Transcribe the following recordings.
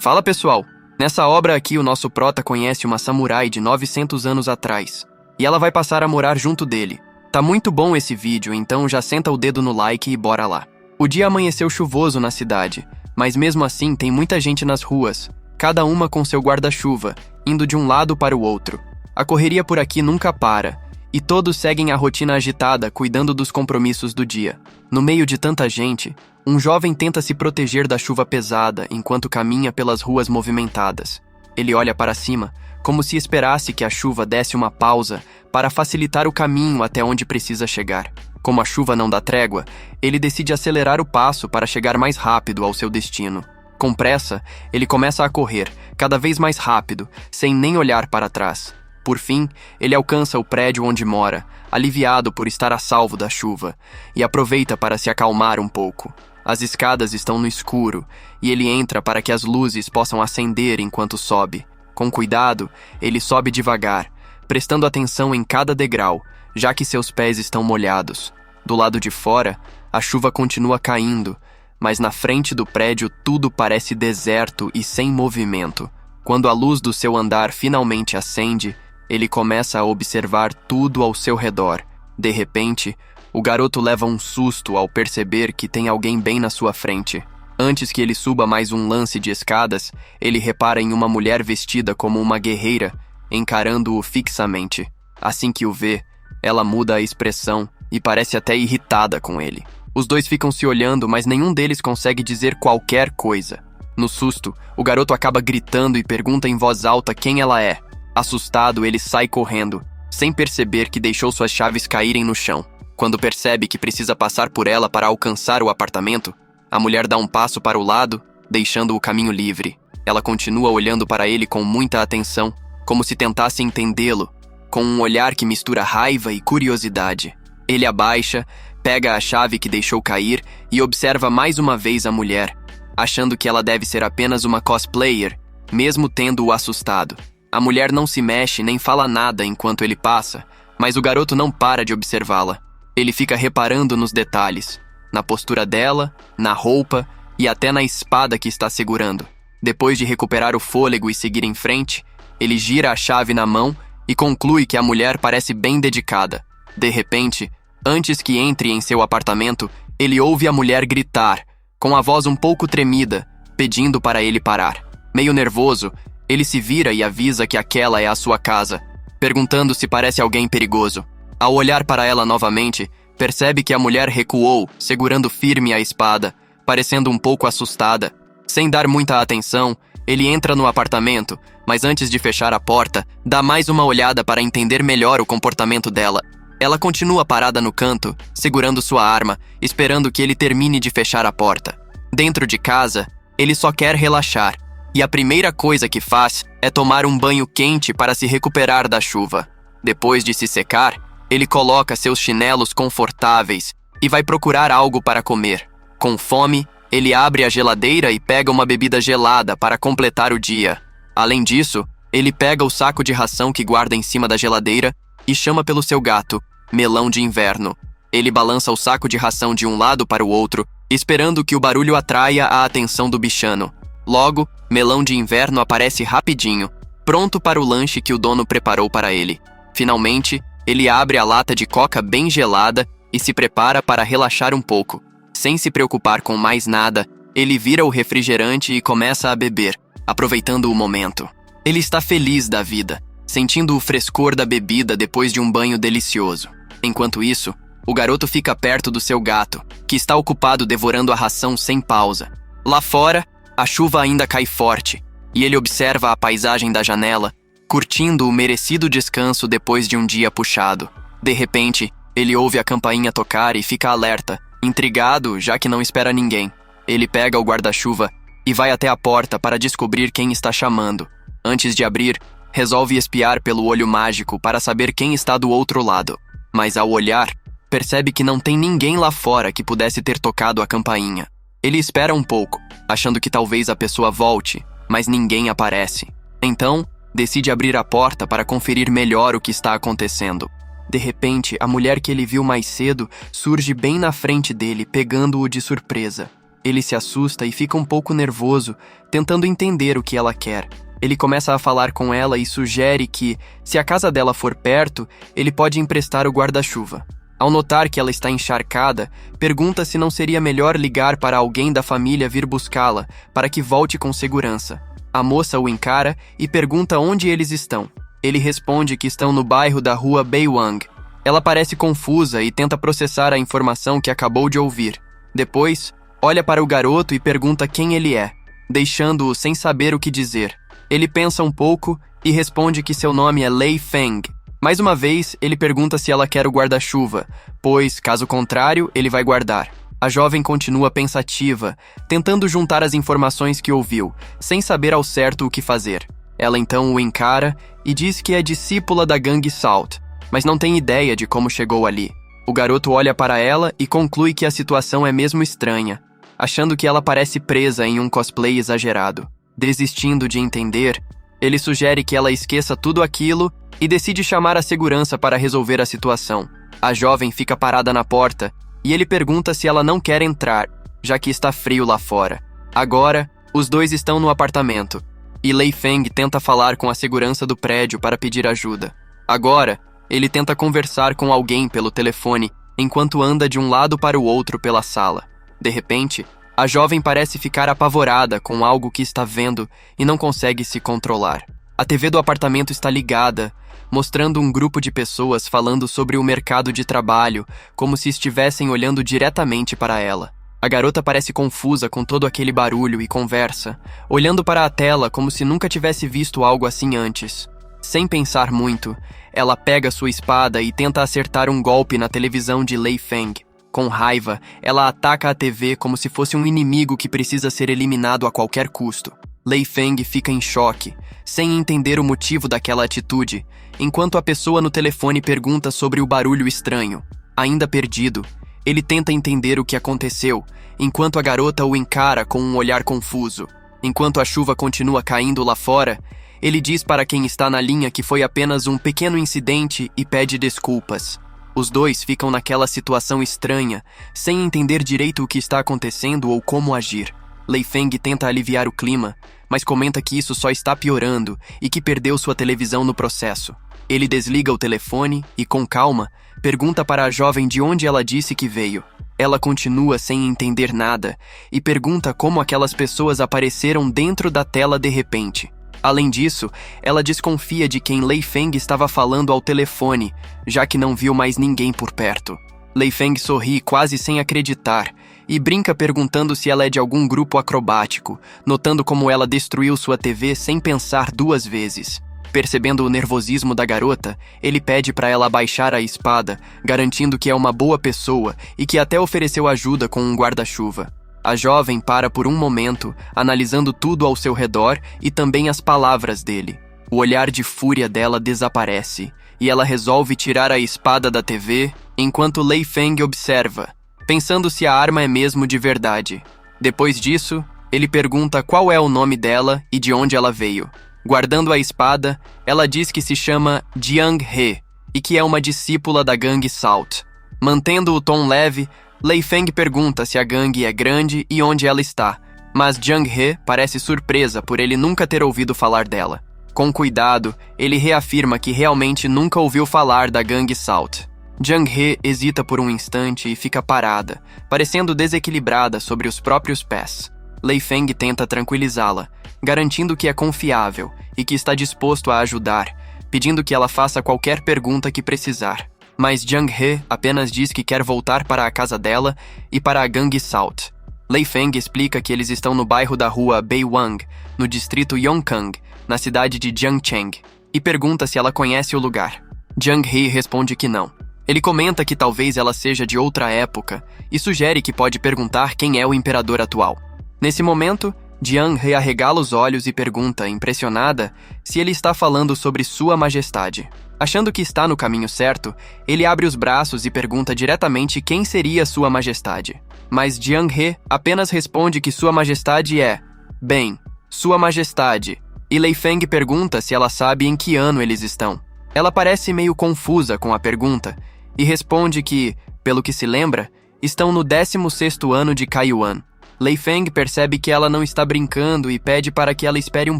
Fala, pessoal! Nessa obra aqui, o nosso prota conhece uma samurai de 900 anos atrás, e ela vai passar a morar junto dele. Tá muito bom esse vídeo, então já senta o dedo no like e bora lá. O dia amanheceu chuvoso na cidade, mas mesmo assim tem muita gente nas ruas, cada uma com seu guarda-chuva, indo de um lado para o outro. A correria por aqui nunca para, e todos seguem a rotina agitada, cuidando dos compromissos do dia. No meio de tanta gente, um jovem tenta se proteger da chuva pesada enquanto caminha pelas ruas movimentadas. Ele olha para cima, como se esperasse que a chuva desse uma pausa para facilitar o caminho até onde precisa chegar. Como a chuva não dá trégua, ele decide acelerar o passo para chegar mais rápido ao seu destino. Com pressa, ele começa a correr, cada vez mais rápido, sem nem olhar para trás. Por fim, ele alcança o prédio onde mora, aliviado por estar a salvo da chuva, e aproveita para se acalmar um pouco. As escadas estão no escuro, e ele entra para que as luzes possam acender enquanto sobe. Com cuidado, ele sobe devagar, prestando atenção em cada degrau, já que seus pés estão molhados. Do lado de fora, a chuva continua caindo, mas na frente do prédio tudo parece deserto e sem movimento. Quando a luz do seu andar finalmente acende, ele começa a observar tudo ao seu redor. De repente, o garoto leva um susto ao perceber que tem alguém bem na sua frente. Antes que ele suba mais um lance de escadas, ele repara em uma mulher vestida como uma guerreira, encarando-o fixamente. Assim que o vê, ela muda a expressão e parece até irritada com ele. Os dois ficam se olhando, mas nenhum deles consegue dizer qualquer coisa. No susto, o garoto acaba gritando e pergunta em voz alta quem ela é. Assustado, ele sai correndo, sem perceber que deixou suas chaves caírem no chão. Quando percebe que precisa passar por ela para alcançar o apartamento, a mulher dá um passo para o lado, deixando o caminho livre. Ela continua olhando para ele com muita atenção, como se tentasse entendê-lo, com um olhar que mistura raiva e curiosidade. Ele abaixa, pega a chave que deixou cair e observa mais uma vez a mulher, achando que ela deve ser apenas uma cosplayer, mesmo tendo-o assustado. A mulher não se mexe nem fala nada enquanto ele passa, mas o garoto não para de observá-la. Ele fica reparando nos detalhes, na postura dela, na roupa e até na espada que está segurando. Depois de recuperar o fôlego e seguir em frente, ele gira a chave na mão e conclui que a mulher parece bem dedicada. De repente, antes que entre em seu apartamento, ele ouve a mulher gritar, com a voz um pouco tremida, pedindo para ele parar. Meio nervoso, ele se vira e avisa que aquela é a sua casa, perguntando se parece alguém perigoso. Ao olhar para ela novamente, percebe que a mulher recuou, segurando firme a espada, parecendo um pouco assustada. Sem dar muita atenção, ele entra no apartamento, mas antes de fechar a porta, dá mais uma olhada para entender melhor o comportamento dela. Ela continua parada no canto, segurando sua arma, esperando que ele termine de fechar a porta. Dentro de casa, ele só quer relaxar, e a primeira coisa que faz é tomar um banho quente para se recuperar da chuva. Depois de se secar, ele coloca seus chinelos confortáveis e vai procurar algo para comer. Com fome, ele abre a geladeira e pega uma bebida gelada para completar o dia. Além disso, ele pega o saco de ração que guarda em cima da geladeira e chama pelo seu gato, Melão de Inverno. Ele balança o saco de ração de um lado para o outro, esperando que o barulho atraia a atenção do bichano. Logo, Melão de Inverno aparece rapidinho, pronto para o lanche que o dono preparou para ele. Finalmente, ele abre a lata de coca bem gelada e se prepara para relaxar um pouco. Sem se preocupar com mais nada, ele vira o refrigerante e começa a beber, aproveitando o momento. Ele está feliz da vida, sentindo o frescor da bebida depois de um banho delicioso. Enquanto isso, o garoto fica perto do seu gato, que está ocupado devorando a ração sem pausa. Lá fora, a chuva ainda cai forte, e ele observa a paisagem da janela, curtindo o merecido descanso depois de um dia puxado. De repente, ele ouve a campainha tocar e fica alerta, intrigado, já que não espera ninguém. Ele pega o guarda-chuva e vai até a porta para descobrir quem está chamando. Antes de abrir, resolve espiar pelo olho mágico para saber quem está do outro lado. Mas ao olhar, percebe que não tem ninguém lá fora que pudesse ter tocado a campainha. Ele espera um pouco, achando que talvez a pessoa volte, mas ninguém aparece. Então, decide abrir a porta para conferir melhor o que está acontecendo. De repente, a mulher que ele viu mais cedo surge bem na frente dele, pegando-o de surpresa. Ele se assusta e fica um pouco nervoso, tentando entender o que ela quer. Ele começa a falar com ela e sugere que, se a casa dela for perto, ele pode emprestar o guarda-chuva. Ao notar que ela está encharcada, pergunta se não seria melhor ligar para alguém da família vir buscá-la, para que volte com segurança. A moça o encara e pergunta onde eles estão. Ele responde que estão no bairro da rua Baywang. Ela parece confusa e tenta processar a informação que acabou de ouvir. Depois, olha para o garoto e pergunta quem ele é, deixando-o sem saber o que dizer. Ele pensa um pouco e responde que seu nome é Lei Feng. Mais uma vez, ele pergunta se ela quer o guarda-chuva, pois, caso contrário, ele vai guardar. A jovem continua pensativa, tentando juntar as informações que ouviu, sem saber ao certo o que fazer. Ela então o encara e diz que é discípula da gangue Salt, mas não tem ideia de como chegou ali. O garoto olha para ela e conclui que a situação é mesmo estranha, achando que ela parece presa em um cosplay exagerado. Desistindo de entender, ele sugere que ela esqueça tudo aquilo e decide chamar a segurança para resolver a situação. A jovem fica parada na porta e ele pergunta se ela não quer entrar, já que está frio lá fora. Agora, os dois estão no apartamento e Lei Feng tenta falar com a segurança do prédio para pedir ajuda. Agora, ele tenta conversar com alguém pelo telefone enquanto anda de um lado para o outro pela sala. De repente, a jovem parece ficar apavorada com algo que está vendo e não consegue se controlar. A TV do apartamento está ligada, mostrando um grupo de pessoas falando sobre o mercado de trabalho, como se estivessem olhando diretamente para ela. A garota parece confusa com todo aquele barulho e conversa, olhando para a tela como se nunca tivesse visto algo assim antes. Sem pensar muito, ela pega sua espada e tenta acertar um golpe na televisão de Lei Feng. Com raiva, ela ataca a TV como se fosse um inimigo que precisa ser eliminado a qualquer custo. Lei Feng fica em choque, sem entender o motivo daquela atitude, enquanto a pessoa no telefone pergunta sobre o barulho estranho. Ainda perdido, ele tenta entender o que aconteceu, enquanto a garota o encara com um olhar confuso. Enquanto a chuva continua caindo lá fora, ele diz para quem está na linha que foi apenas um pequeno incidente e pede desculpas. Os dois ficam naquela situação estranha, sem entender direito o que está acontecendo ou como agir. Lei Feng tenta aliviar o clima, mas comenta que isso só está piorando e que perdeu sua televisão no processo. Ele desliga o telefone e, com calma, pergunta para a jovem de onde ela disse que veio. Ela continua sem entender nada e pergunta como aquelas pessoas apareceram dentro da tela de repente. Além disso, ela desconfia de quem Lei Feng estava falando ao telefone, já que não viu mais ninguém por perto. Lei Feng sorri quase sem acreditar e brinca perguntando se ela é de algum grupo acrobático, notando como ela destruiu sua TV sem pensar duas vezes. Percebendo o nervosismo da garota, ele pede para ela abaixar a espada, garantindo que é uma boa pessoa e que até ofereceu ajuda com um guarda-chuva. A jovem para por um momento, analisando tudo ao seu redor e também as palavras dele. O olhar de fúria dela desaparece, e ela resolve tirar a espada da TV, enquanto Lei Feng observa, pensando se a arma é mesmo de verdade. Depois disso, ele pergunta qual é o nome dela e de onde ela veio. Guardando a espada, ela diz que se chama Jiang He e que é uma discípula da gangue Salt. Mantendo o tom leve, Lei Feng pergunta se a gangue é grande e onde ela está, mas Jiang He parece surpresa por ele nunca ter ouvido falar dela. Com cuidado, ele reafirma que realmente nunca ouviu falar da gangue Salt. Jiang He hesita por um instante e fica parada, parecendo desequilibrada sobre os próprios pés. Lei Feng tenta tranquilizá-la, garantindo que é confiável e que está disposto a ajudar, pedindo que ela faça qualquer pergunta que precisar. Mas Jiang He apenas diz que quer voltar para a casa dela e para a gangue Salt. Lei Feng explica que eles estão no bairro da rua Baywang, no distrito Yongkang, na cidade de Jiangcheng, e pergunta se ela conhece o lugar. Jiang He responde que não. Ele comenta que talvez ela seja de outra época e sugere que pode perguntar quem é o imperador atual. Nesse momento, Jiang He arregala os olhos e pergunta, impressionada, se ele está falando sobre Sua Majestade. Achando que está no caminho certo, ele abre os braços e pergunta diretamente quem seria Sua Majestade. Mas Jiang He apenas responde que Sua Majestade é, bem, Sua Majestade, e Lei Feng pergunta se ela sabe em que ano eles estão. Ela parece meio confusa com a pergunta e responde que, pelo que se lembra, estão no 16º ano de Kaiyuan. Lei Feng percebe que ela não está brincando e pede para que ela espere um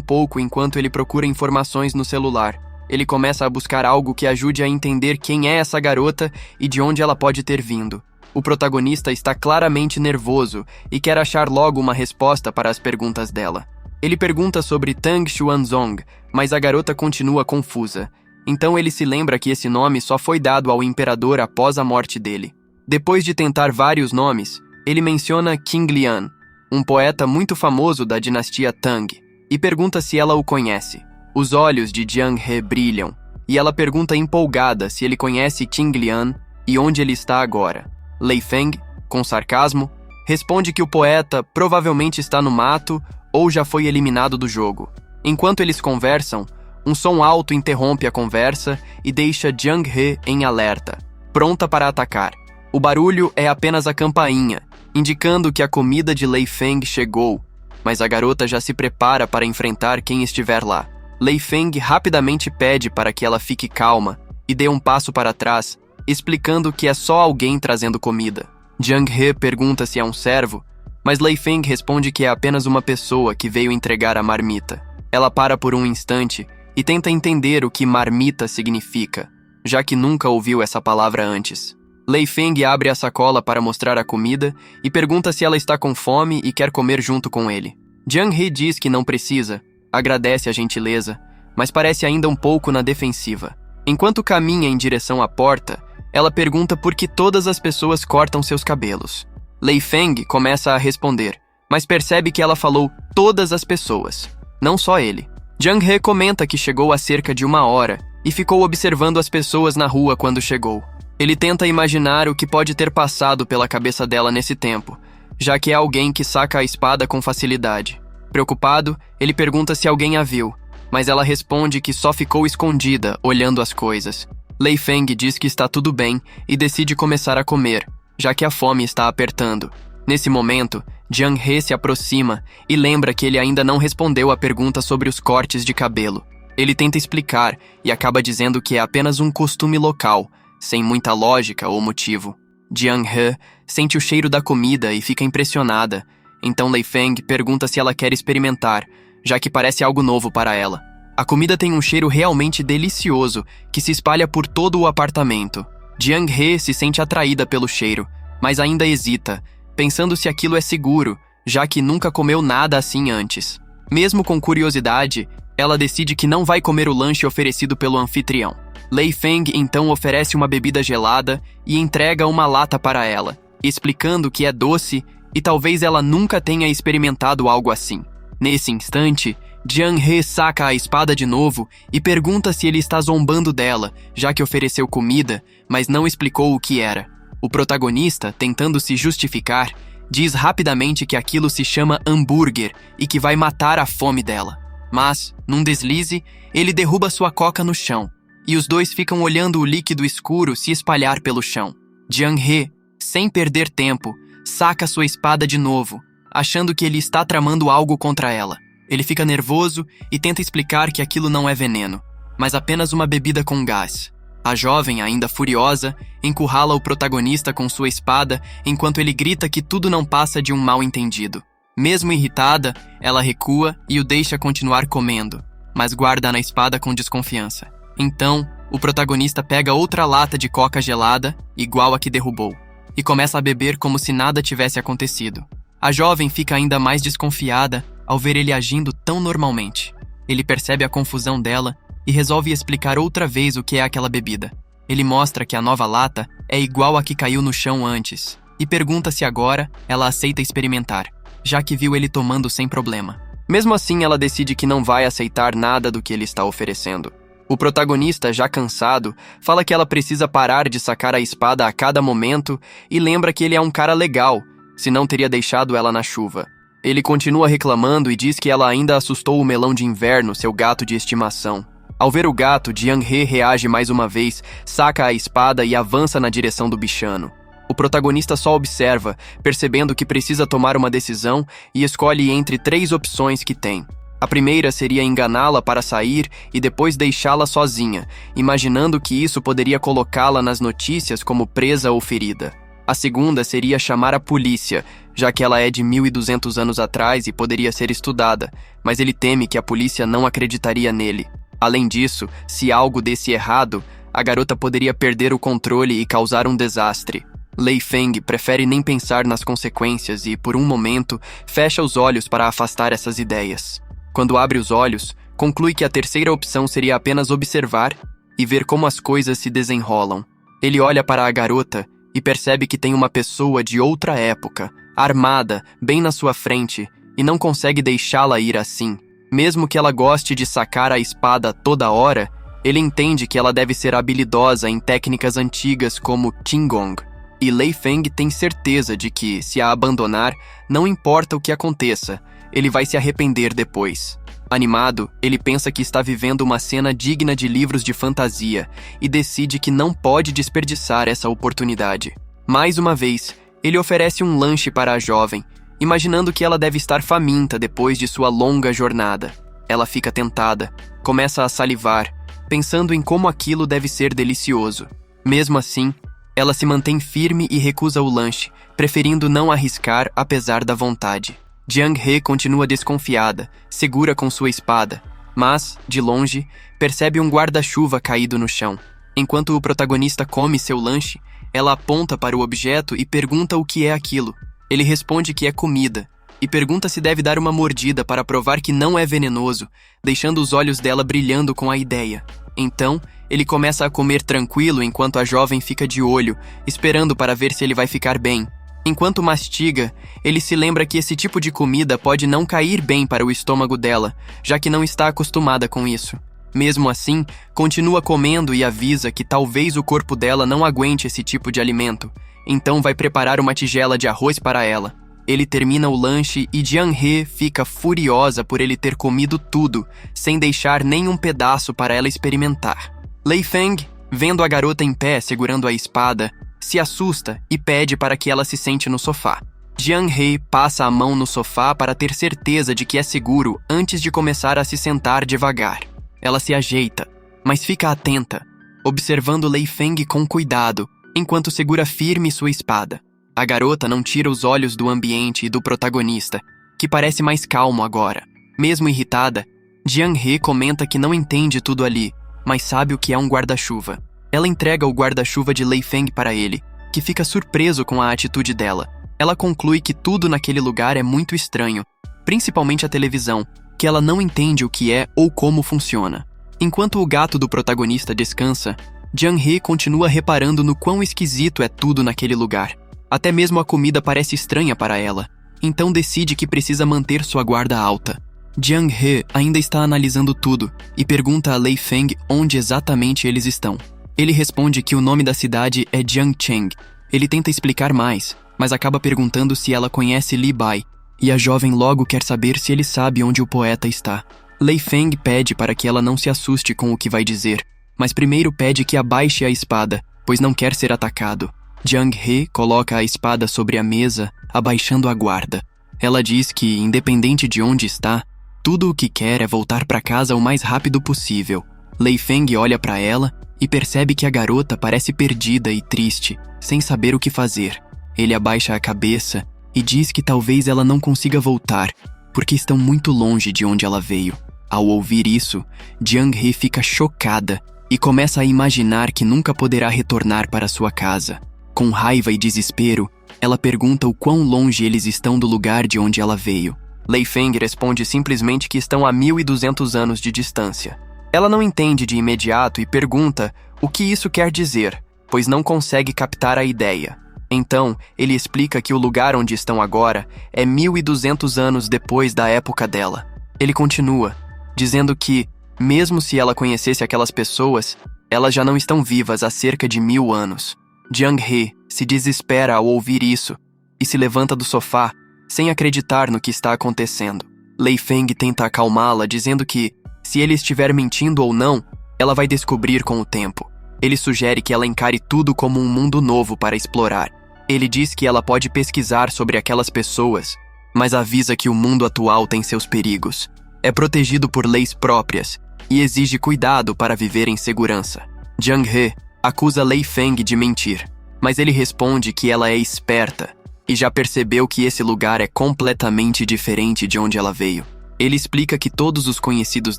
pouco enquanto ele procura informações no celular. Ele começa a buscar algo que ajude a entender quem é essa garota e de onde ela pode ter vindo. O protagonista está claramente nervoso e quer achar logo uma resposta para as perguntas dela. Ele pergunta sobre Tang Xuanzong, mas a garota continua confusa. Então ele se lembra que esse nome só foi dado ao imperador após a morte dele. Depois de tentar vários nomes, ele menciona Qing Lian, um poeta muito famoso da dinastia Tang, e pergunta se ela o conhece. Os olhos de Jiang He brilham, e ela pergunta empolgada se ele conhece Qing Lian e onde ele está agora. Lei Feng, com sarcasmo, responde que o poeta provavelmente está no mato ou já foi eliminado do jogo. Enquanto eles conversam, um som alto interrompe a conversa e deixa Jiang He em alerta, pronta para atacar. O barulho é apenas a campainha, indicando que a comida de Lei Feng chegou, mas a garota já se prepara para enfrentar quem estiver lá. Lei Feng rapidamente pede para que ela fique calma e dê um passo para trás, explicando que é só alguém trazendo comida. Jiang He pergunta se é um servo, mas Lei Feng responde que é apenas uma pessoa que veio entregar a marmita. Ela para por um instante e tenta entender o que marmita significa, já que nunca ouviu essa palavra antes. Lei Feng abre a sacola para mostrar a comida e pergunta se ela está com fome e quer comer junto com ele. Jiang He diz que não precisa, agradece a gentileza, mas parece ainda um pouco na defensiva. Enquanto caminha em direção à porta, ela pergunta por que todas as pessoas cortam seus cabelos. Lei Feng começa a responder, mas percebe que ela falou todas as pessoas, não só ele. Jiang He comenta que chegou há cerca de 1 hora e ficou observando as pessoas na rua quando chegou. Ele tenta imaginar o que pode ter passado pela cabeça dela nesse tempo, já que é alguém que saca a espada com facilidade. Preocupado, ele pergunta se alguém a viu, mas ela responde que só ficou escondida, olhando as coisas. Lei Feng diz que está tudo bem e decide começar a comer, já que a fome está apertando. Nesse momento, Jiang He se aproxima e lembra que ele ainda não respondeu a pergunta sobre os cortes de cabelo. Ele tenta explicar e acaba dizendo que é apenas um costume local, sem muita lógica ou motivo. Jiang He sente o cheiro da comida e fica impressionada. Então Lei Feng pergunta se ela quer experimentar, já que parece algo novo para ela. A comida tem um cheiro realmente delicioso que se espalha por todo o apartamento. Jiang He se sente atraída pelo cheiro, mas ainda hesita, pensando se aquilo é seguro, já que nunca comeu nada assim antes. Mesmo com curiosidade, ela decide que não vai comer o lanche oferecido pelo anfitrião. Lei Feng então oferece uma bebida gelada e entrega uma lata para ela, explicando que é doce e talvez ela nunca tenha experimentado algo assim. Nesse instante, Jiang He saca a espada de novo e pergunta se ele está zombando dela, já que ofereceu comida, mas não explicou o que era. O protagonista, tentando se justificar, diz rapidamente que aquilo se chama hambúrguer e que vai matar a fome dela. Mas, num deslize, ele derruba sua coca no chão, e os dois ficam olhando o líquido escuro se espalhar pelo chão. Jiang He, sem perder tempo, saca sua espada de novo, achando que ele está tramando algo contra ela. Ele fica nervoso e tenta explicar que aquilo não é veneno, mas apenas uma bebida com gás. A jovem, ainda furiosa, encurrala o protagonista com sua espada enquanto ele grita que tudo não passa de um mal-entendido. Mesmo irritada, ela recua e o deixa continuar comendo, mas guarda na espada com desconfiança. Então, o protagonista pega outra lata de coca gelada, igual a que derrubou, e começa a beber como se nada tivesse acontecido. A jovem fica ainda mais desconfiada ao ver ele agindo tão normalmente. Ele percebe a confusão dela e resolve explicar outra vez o que é aquela bebida. Ele mostra que a nova lata é igual a que caiu no chão antes e pergunta se agora ela aceita experimentar, já que viu ele tomando sem problema. Mesmo assim, ela decide que não vai aceitar nada do que ele está oferecendo. O protagonista, já cansado, fala que ela precisa parar de sacar a espada a cada momento e lembra que ele é um cara legal, senão teria deixado ela na chuva. Ele continua reclamando e diz que ela ainda assustou o melão de inverno, seu gato de estimação. Ao ver o gato, Jiang He reage mais uma vez, saca a espada e avança na direção do bichano. O protagonista só observa, percebendo que precisa tomar uma decisão e escolhe entre 3 opções que tem. A primeira seria enganá-la para sair e depois deixá-la sozinha, imaginando que isso poderia colocá-la nas notícias como presa ou ferida. A segunda seria chamar a polícia, já que ela é de 1200 anos atrás e poderia ser estudada, mas ele teme que a polícia não acreditaria nele. Além disso, se algo desse errado, a garota poderia perder o controle e causar um desastre. Lei Feng prefere nem pensar nas consequências e, por um momento, fecha os olhos para afastar essas ideias. Quando abre os olhos, conclui que a terceira opção seria apenas observar e ver como as coisas se desenrolam. Ele olha para a garota e percebe que tem uma pessoa de outra época, armada, bem na sua frente, e não consegue deixá-la ir assim. Mesmo que ela goste de sacar a espada toda hora, ele entende que ela deve ser habilidosa em técnicas antigas como Qigong. E Lei Feng tem certeza de que, se a abandonar, não importa o que aconteça, ele vai se arrepender depois. Animado, ele pensa que está vivendo uma cena digna de livros de fantasia e decide que não pode desperdiçar essa oportunidade. Mais uma vez, ele oferece um lanche para a jovem, imaginando que ela deve estar faminta depois de sua longa jornada. Ela fica tentada, começa a salivar, pensando em como aquilo deve ser delicioso. Mesmo assim, ela se mantém firme e recusa o lanche, preferindo não arriscar apesar da vontade. Jiang He continua desconfiada, segura com sua espada, mas, de longe, percebe um guarda-chuva caído no chão. Enquanto o protagonista come seu lanche, ela aponta para o objeto e pergunta o que é aquilo. Ele responde que é comida, e pergunta se deve dar uma mordida para provar que não é venenoso, deixando os olhos dela brilhando com a ideia. Então, ele começa a comer tranquilo enquanto a jovem fica de olho, esperando para ver se ele vai ficar bem. Enquanto mastiga, ele se lembra que esse tipo de comida pode não cair bem para o estômago dela, já que não está acostumada com isso. Mesmo assim, continua comendo e avisa que talvez o corpo dela não aguente esse tipo de alimento, então vai preparar uma tigela de arroz para ela. Ele termina o lanche e Jiang He fica furiosa por ele ter comido tudo, sem deixar nenhum pedaço para ela experimentar. Lei Feng, vendo a garota em pé segurando a espada, se assusta e pede para que ela se sente no sofá. Jiang He passa a mão no sofá para ter certeza de que é seguro antes de começar a se sentar devagar. Ela se ajeita, mas fica atenta, observando Lei Feng com cuidado, enquanto segura firme sua espada. A garota não tira os olhos do ambiente e do protagonista, que parece mais calmo agora. Mesmo irritada, Jiang He comenta que não entende tudo ali, mas sabe o que é um guarda-chuva. Ela entrega o guarda-chuva de Lei Feng para ele, que fica surpreso com a atitude dela. Ela conclui que tudo naquele lugar é muito estranho, principalmente a televisão, que ela não entende o que é ou como funciona. Enquanto o gato do protagonista descansa, Jiang He continua reparando no quão esquisito é tudo naquele lugar. Até mesmo a comida parece estranha para ela, então decide que precisa manter sua guarda alta. Jiang He ainda está analisando tudo e pergunta a Lei Feng onde exatamente eles estão. Ele responde que o nome da cidade é Jiangcheng. Ele tenta explicar mais, mas acaba perguntando se ela conhece Li Bai, e a jovem logo quer saber se ele sabe onde o poeta está. Lei Feng pede para que ela não se assuste com o que vai dizer, mas primeiro pede que abaixe a espada, pois não quer ser atacado. Jiang He coloca a espada sobre a mesa, abaixando a guarda. Ela diz que, independente de onde está, tudo o que quer é voltar para casa o mais rápido possível. Lei Feng olha para ela e percebe que a garota parece perdida e triste, sem saber o que fazer. Ele abaixa a cabeça e diz que talvez ela não consiga voltar, porque estão muito longe de onde ela veio. Ao ouvir isso, Jiang He fica chocada e começa a imaginar que nunca poderá retornar para sua casa. Com raiva e desespero, ela pergunta o quão longe eles estão do lugar de onde ela veio. Lei Feng responde simplesmente que estão a 1200 anos de distância. Ela não entende de imediato e pergunta o que isso quer dizer, pois não consegue captar a ideia. Então, ele explica que o lugar onde estão agora é 1200 anos depois da época dela. Ele continua, dizendo que, mesmo se ela conhecesse aquelas pessoas, elas já não estão vivas há cerca de 1000 anos. Jiang He se desespera ao ouvir isso e se levanta do sofá, sem acreditar no que está acontecendo. Lei Feng tenta acalmá-la, dizendo que, se ele estiver mentindo ou não, ela vai descobrir com o tempo. Ele sugere que ela encare tudo como um mundo novo para explorar. Ele diz que ela pode pesquisar sobre aquelas pessoas, mas avisa que o mundo atual tem seus perigos. É protegido por leis próprias e exige cuidado para viver em segurança. Jiang He acusa Lei Feng de mentir. mas ele responde que ela é esperta e já percebeu que esse lugar é completamente diferente de onde ela veio. Ele explica que todos os conhecidos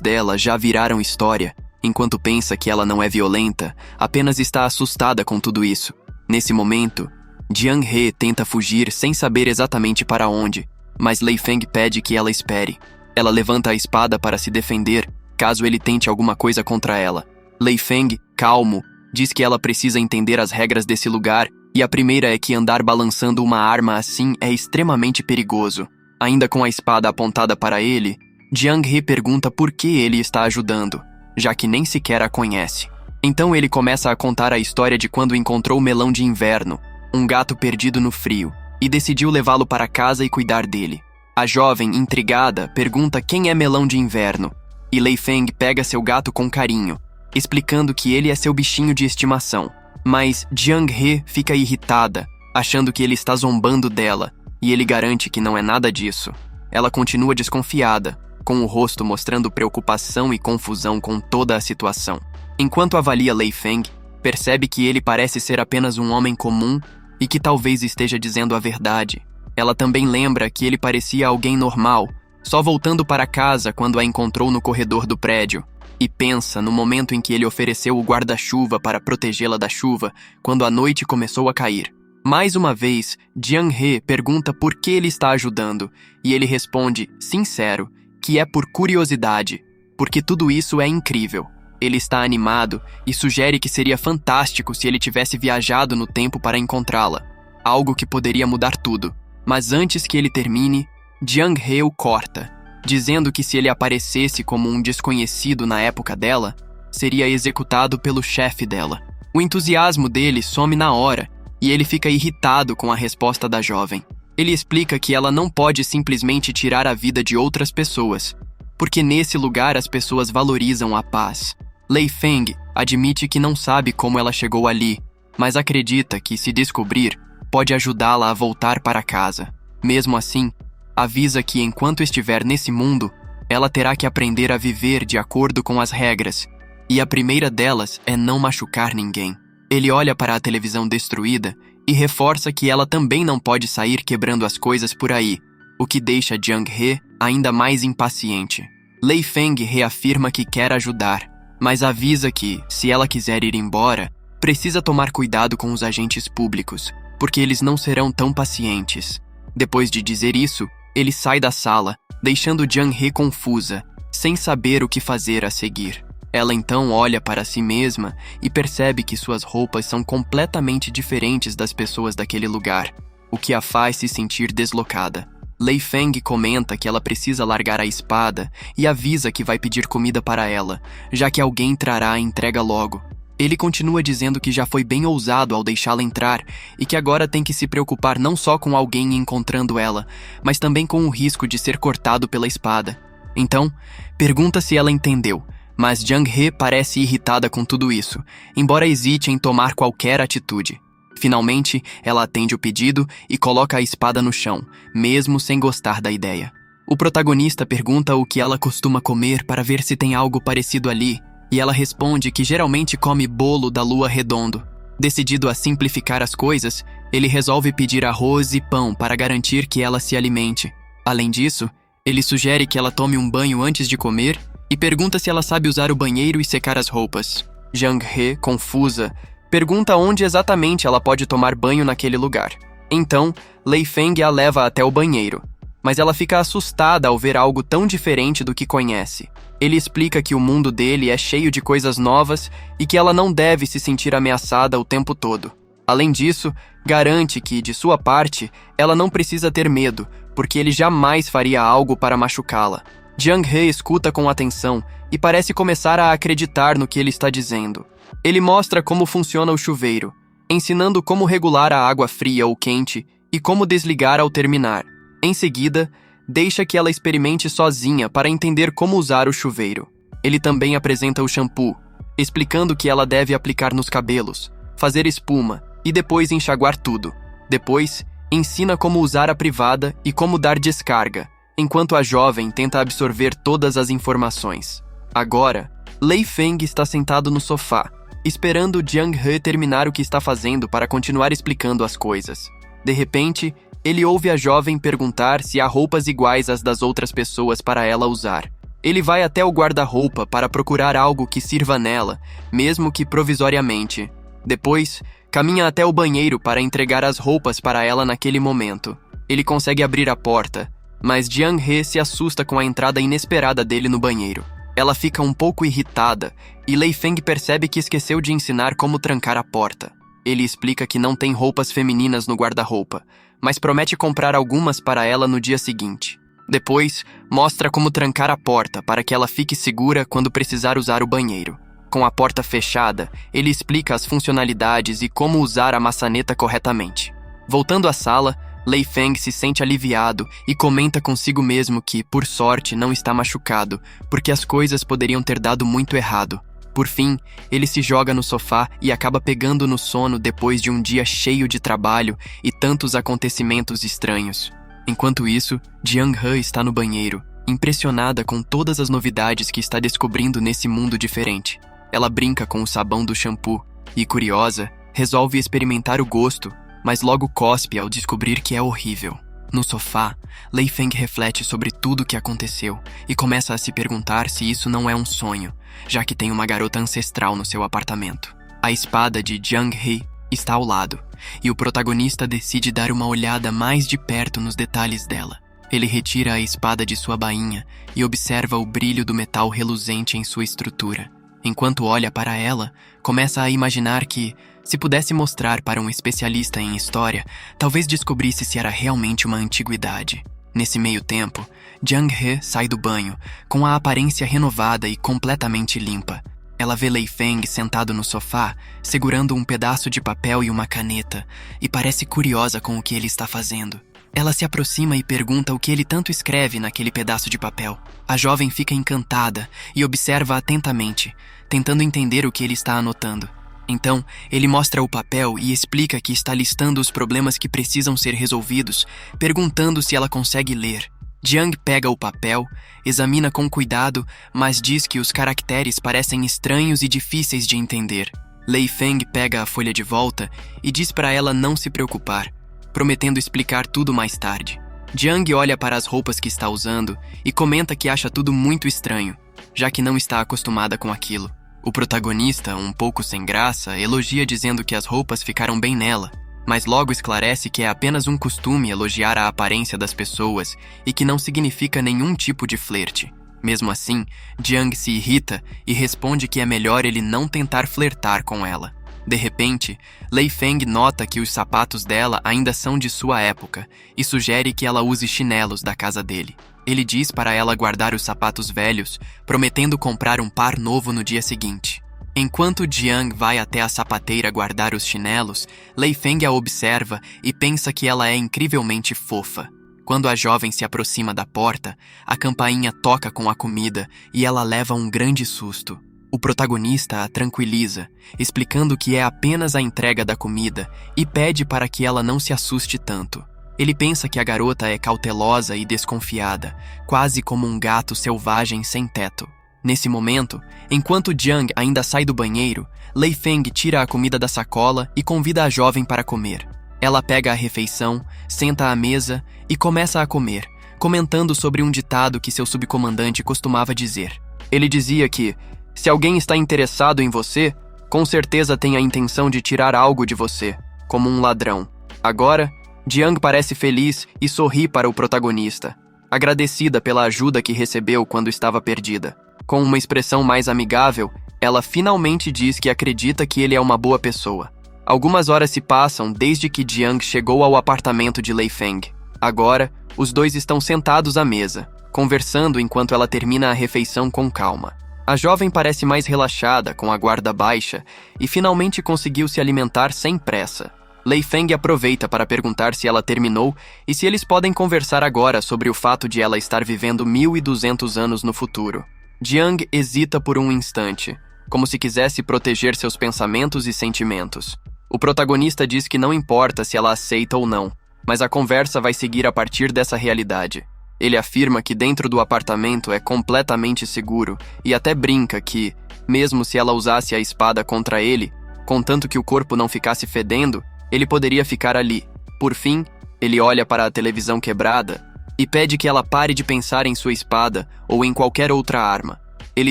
dela já viraram história, enquanto pensa que ela não é violenta, apenas está assustada com tudo isso. Nesse momento, Jiang-he tenta fugir sem saber exatamente para onde, mas Lei Feng pede que ela espere. Ela levanta a espada para se defender, caso ele tente alguma coisa contra ela. Lei Feng, calmo, diz que ela precisa entender as regras desse lugar, e a primeira é que andar balançando uma arma assim é extremamente perigoso. Ainda com a espada apontada para ele, Jiang-he pergunta por que ele está ajudando, já que nem sequer a conhece. Então ele começa a contar a história de quando encontrou Melão de Inverno, um gato perdido no frio, e decidiu levá-lo para casa e cuidar dele. A jovem, intrigada, pergunta quem é Melão de Inverno, e Lei Feng pega seu gato com carinho, explicando que ele é seu bichinho de estimação. Mas Jiang-he fica irritada, achando que ele está zombando dela, e ele garante que não é nada disso. Ela continua desconfiada, com o rosto mostrando preocupação e confusão com toda a situação. Enquanto avalia Lei Feng, percebe que ele parece ser apenas um homem comum e que talvez esteja dizendo a verdade. Ela também lembra que ele parecia alguém normal, só voltando para casa quando a encontrou no corredor do prédio, e pensa no momento em que ele ofereceu o guarda-chuva para protegê-la da chuva quando a noite começou a cair. Mais uma vez, Jiang-he pergunta por que ele está ajudando, e ele responde, sincero, que é por curiosidade, porque tudo isso é incrível. Ele está animado e sugere que seria fantástico se ele tivesse viajado no tempo para encontrá-la, algo que poderia mudar tudo. Mas antes que ele termine, Jiang-he o corta, dizendo que se ele aparecesse como um desconhecido na época dela, seria executado pelo chefe dela. O entusiasmo dele some na hora, e ele fica irritado com a resposta da jovem. Ele explica que ela não pode simplesmente tirar a vida de outras pessoas, porque nesse lugar as pessoas valorizam a paz. Lei Feng admite que não sabe como ela chegou ali, mas acredita que, se descobrir, pode ajudá-la a voltar para casa. Mesmo assim, avisa que enquanto estiver nesse mundo, ela terá que aprender a viver de acordo com as regras, e a primeira delas é não machucar ninguém. Ele olha para a televisão destruída e reforça que ela também não pode sair quebrando as coisas por aí, o que deixa Jiang-he ainda mais impaciente. Lei Feng reafirma que quer ajudar, mas avisa que, se ela quiser ir embora, precisa tomar cuidado com os agentes públicos, porque eles não serão tão pacientes. Depois de dizer isso, ele sai da sala, deixando Jiang-he confusa, sem saber o que fazer a seguir. Ela então olha para si mesma e percebe que suas roupas são completamente diferentes das pessoas daquele lugar, o que a faz se sentir deslocada. Lei Feng comenta que ela precisa largar a espada e avisa que vai pedir comida para ela, já que alguém trará a entrega logo. Ele continua dizendo que já foi bem ousado ao deixá-la entrar e que agora tem que se preocupar não só com alguém encontrando ela, mas também com o risco de ser cortado pela espada. Então, pergunta se ela entendeu, mas Jiang-he parece irritada com tudo isso, embora hesite em tomar qualquer atitude. Finalmente, ela atende o pedido e coloca a espada no chão, mesmo sem gostar da ideia. O protagonista pergunta o que ela costuma comer para ver se tem algo parecido ali, e ela responde que geralmente come bolo da lua redondo. Decidido a simplificar as coisas, ele resolve pedir arroz e pão para garantir que ela se alimente. Além disso, ele sugere que ela tome um banho antes de comer e pergunta se ela sabe usar o banheiro e secar as roupas. Jiang-he, confusa, pergunta onde exatamente ela pode tomar banho naquele lugar. Então, Lei Feng a leva até o banheiro, mas ela fica assustada ao ver algo tão diferente do que conhece. Ele explica que o mundo dele é cheio de coisas novas e que ela não deve se sentir ameaçada o tempo todo. Além disso, garante que, de sua parte, ela não precisa ter medo, porque ele jamais faria algo para machucá-la. Jiang-he escuta com atenção e parece começar a acreditar no que ele está dizendo. Ele mostra como funciona o chuveiro, ensinando como regular a água fria ou quente e como desligar ao terminar. Em seguida, deixa que ela experimente sozinha para entender como usar o chuveiro. Ele também apresenta o shampoo, explicando que ela deve aplicar nos cabelos, fazer espuma e depois enxaguar tudo. Depois, ensina como usar a privada e como dar descarga, enquanto a jovem tenta absorver todas as informações. Agora, Lei Feng está sentado no sofá, esperando Jung-Hee terminar o que está fazendo para continuar explicando as coisas. De repente, ele ouve a jovem perguntar se há roupas iguais às das outras pessoas para ela usar. Ele vai até o guarda-roupa para procurar algo que sirva nela, mesmo que provisoriamente. Depois, caminha até o banheiro para entregar as roupas para ela naquele momento. Ele consegue abrir a porta, mas Jung-Hee se assusta com a entrada inesperada dele no banheiro. Ela fica um pouco irritada e Lei Feng percebe que esqueceu de ensinar como trancar a porta. Ele explica que não tem roupas femininas no guarda-roupa, mas promete comprar algumas para ela no dia seguinte. Depois, mostra como trancar a porta para que ela fique segura quando precisar usar o banheiro. Com a porta fechada, ele explica as funcionalidades e como usar a maçaneta corretamente. Voltando à sala, Lei Feng se sente aliviado e comenta consigo mesmo que, por sorte, não está machucado, porque as coisas poderiam ter dado muito errado. Por fim, ele se joga no sofá e acaba pegando no sono depois de um dia cheio de trabalho e tantos acontecimentos estranhos. Enquanto isso, Jung-Hee está no banheiro, impressionada com todas as novidades que está descobrindo nesse mundo diferente. Ela brinca com o sabão do shampoo e, curiosa, resolve experimentar o gosto, mas logo cospe ao descobrir que é horrível. No sofá, Lei Feng reflete sobre tudo o que aconteceu e começa a se perguntar se isso não é um sonho, já que tem uma garota ancestral no seu apartamento. A espada de Jung-Hee está ao lado, e o protagonista decide dar uma olhada mais de perto nos detalhes dela. Ele retira a espada de sua bainha e observa o brilho do metal reluzente em sua estrutura. Enquanto olha para ela, começa a imaginar que, se pudesse mostrar para um especialista em história, talvez descobrisse se era realmente uma antiguidade. Nesse meio tempo, Jung-Hee sai do banho, com a aparência renovada e completamente limpa. Ela vê Lei Feng sentado no sofá, segurando um pedaço de papel e uma caneta, e parece curiosa com o que ele está fazendo. Ela se aproxima e pergunta o que ele tanto escreve naquele pedaço de papel. A jovem fica encantada e observa atentamente, tentando entender o que ele está anotando. Então, ele mostra o papel e explica que está listando os problemas que precisam ser resolvidos, perguntando se ela consegue ler. Jiang pega o papel, examina com cuidado, mas diz que os caracteres parecem estranhos e difíceis de entender. Lei Feng pega a folha de volta e diz para ela não se preocupar, prometendo explicar tudo mais tarde. Jiang olha para as roupas que está usando e comenta que acha tudo muito estranho, já que não está acostumada com aquilo. O protagonista, um pouco sem graça, elogia dizendo que as roupas ficaram bem nela, mas logo esclarece que é apenas um costume elogiar a aparência das pessoas e que não significa nenhum tipo de flerte. Mesmo assim, Jiang se irrita e responde que é melhor ele não tentar flertar com ela. De repente, Lei Feng nota que os sapatos dela ainda são de sua época e sugere que ela use chinelos da casa dele. Ele diz para ela guardar os sapatos velhos, prometendo comprar um par novo no dia seguinte. Enquanto Jiang vai até a sapateira guardar os chinelos, Lei Feng a observa e pensa que ela é incrivelmente fofa. Quando a jovem se aproxima da porta, a campainha toca com a comida e ela leva um grande susto. O protagonista a tranquiliza, explicando que é apenas a entrega da comida e pede para que ela não se assuste tanto. Ele pensa que a garota é cautelosa e desconfiada, quase como um gato selvagem sem teto. Nesse momento, enquanto Jiang ainda sai do banheiro, Lei Feng tira a comida da sacola e convida a jovem para comer. Ela pega a refeição, senta à mesa e começa a comer, comentando sobre um ditado que seu subcomandante costumava dizer. Ele dizia que, se alguém está interessado em você, com certeza tem a intenção de tirar algo de você, como um ladrão. Agora, Jiang parece feliz e sorri para o protagonista, agradecida pela ajuda que recebeu quando estava perdida. Com uma expressão mais amigável, ela finalmente diz que acredita que ele é uma boa pessoa. Algumas horas se passam desde que Jiang chegou ao apartamento de Lei Feng. Agora, os dois estão sentados à mesa, conversando enquanto ela termina a refeição com calma. A jovem parece mais relaxada, com a guarda baixa, e finalmente conseguiu se alimentar sem pressa. Lei Feng aproveita para perguntar se ela terminou e se eles podem conversar agora sobre o fato de ela estar vivendo 1200 anos no futuro. Jiang hesita por um instante, como se quisesse proteger seus pensamentos e sentimentos. O protagonista diz que não importa se ela aceita ou não, mas a conversa vai seguir a partir dessa realidade. Ele afirma que dentro do apartamento é completamente seguro e até brinca que, Mesmo se ela usasse a espada contra ele, contanto que o corpo não ficasse fedendo, ele poderia ficar ali. Por fim, ele olha para a televisão quebrada e pede que ela pare de pensar em sua espada ou em qualquer outra arma. Ele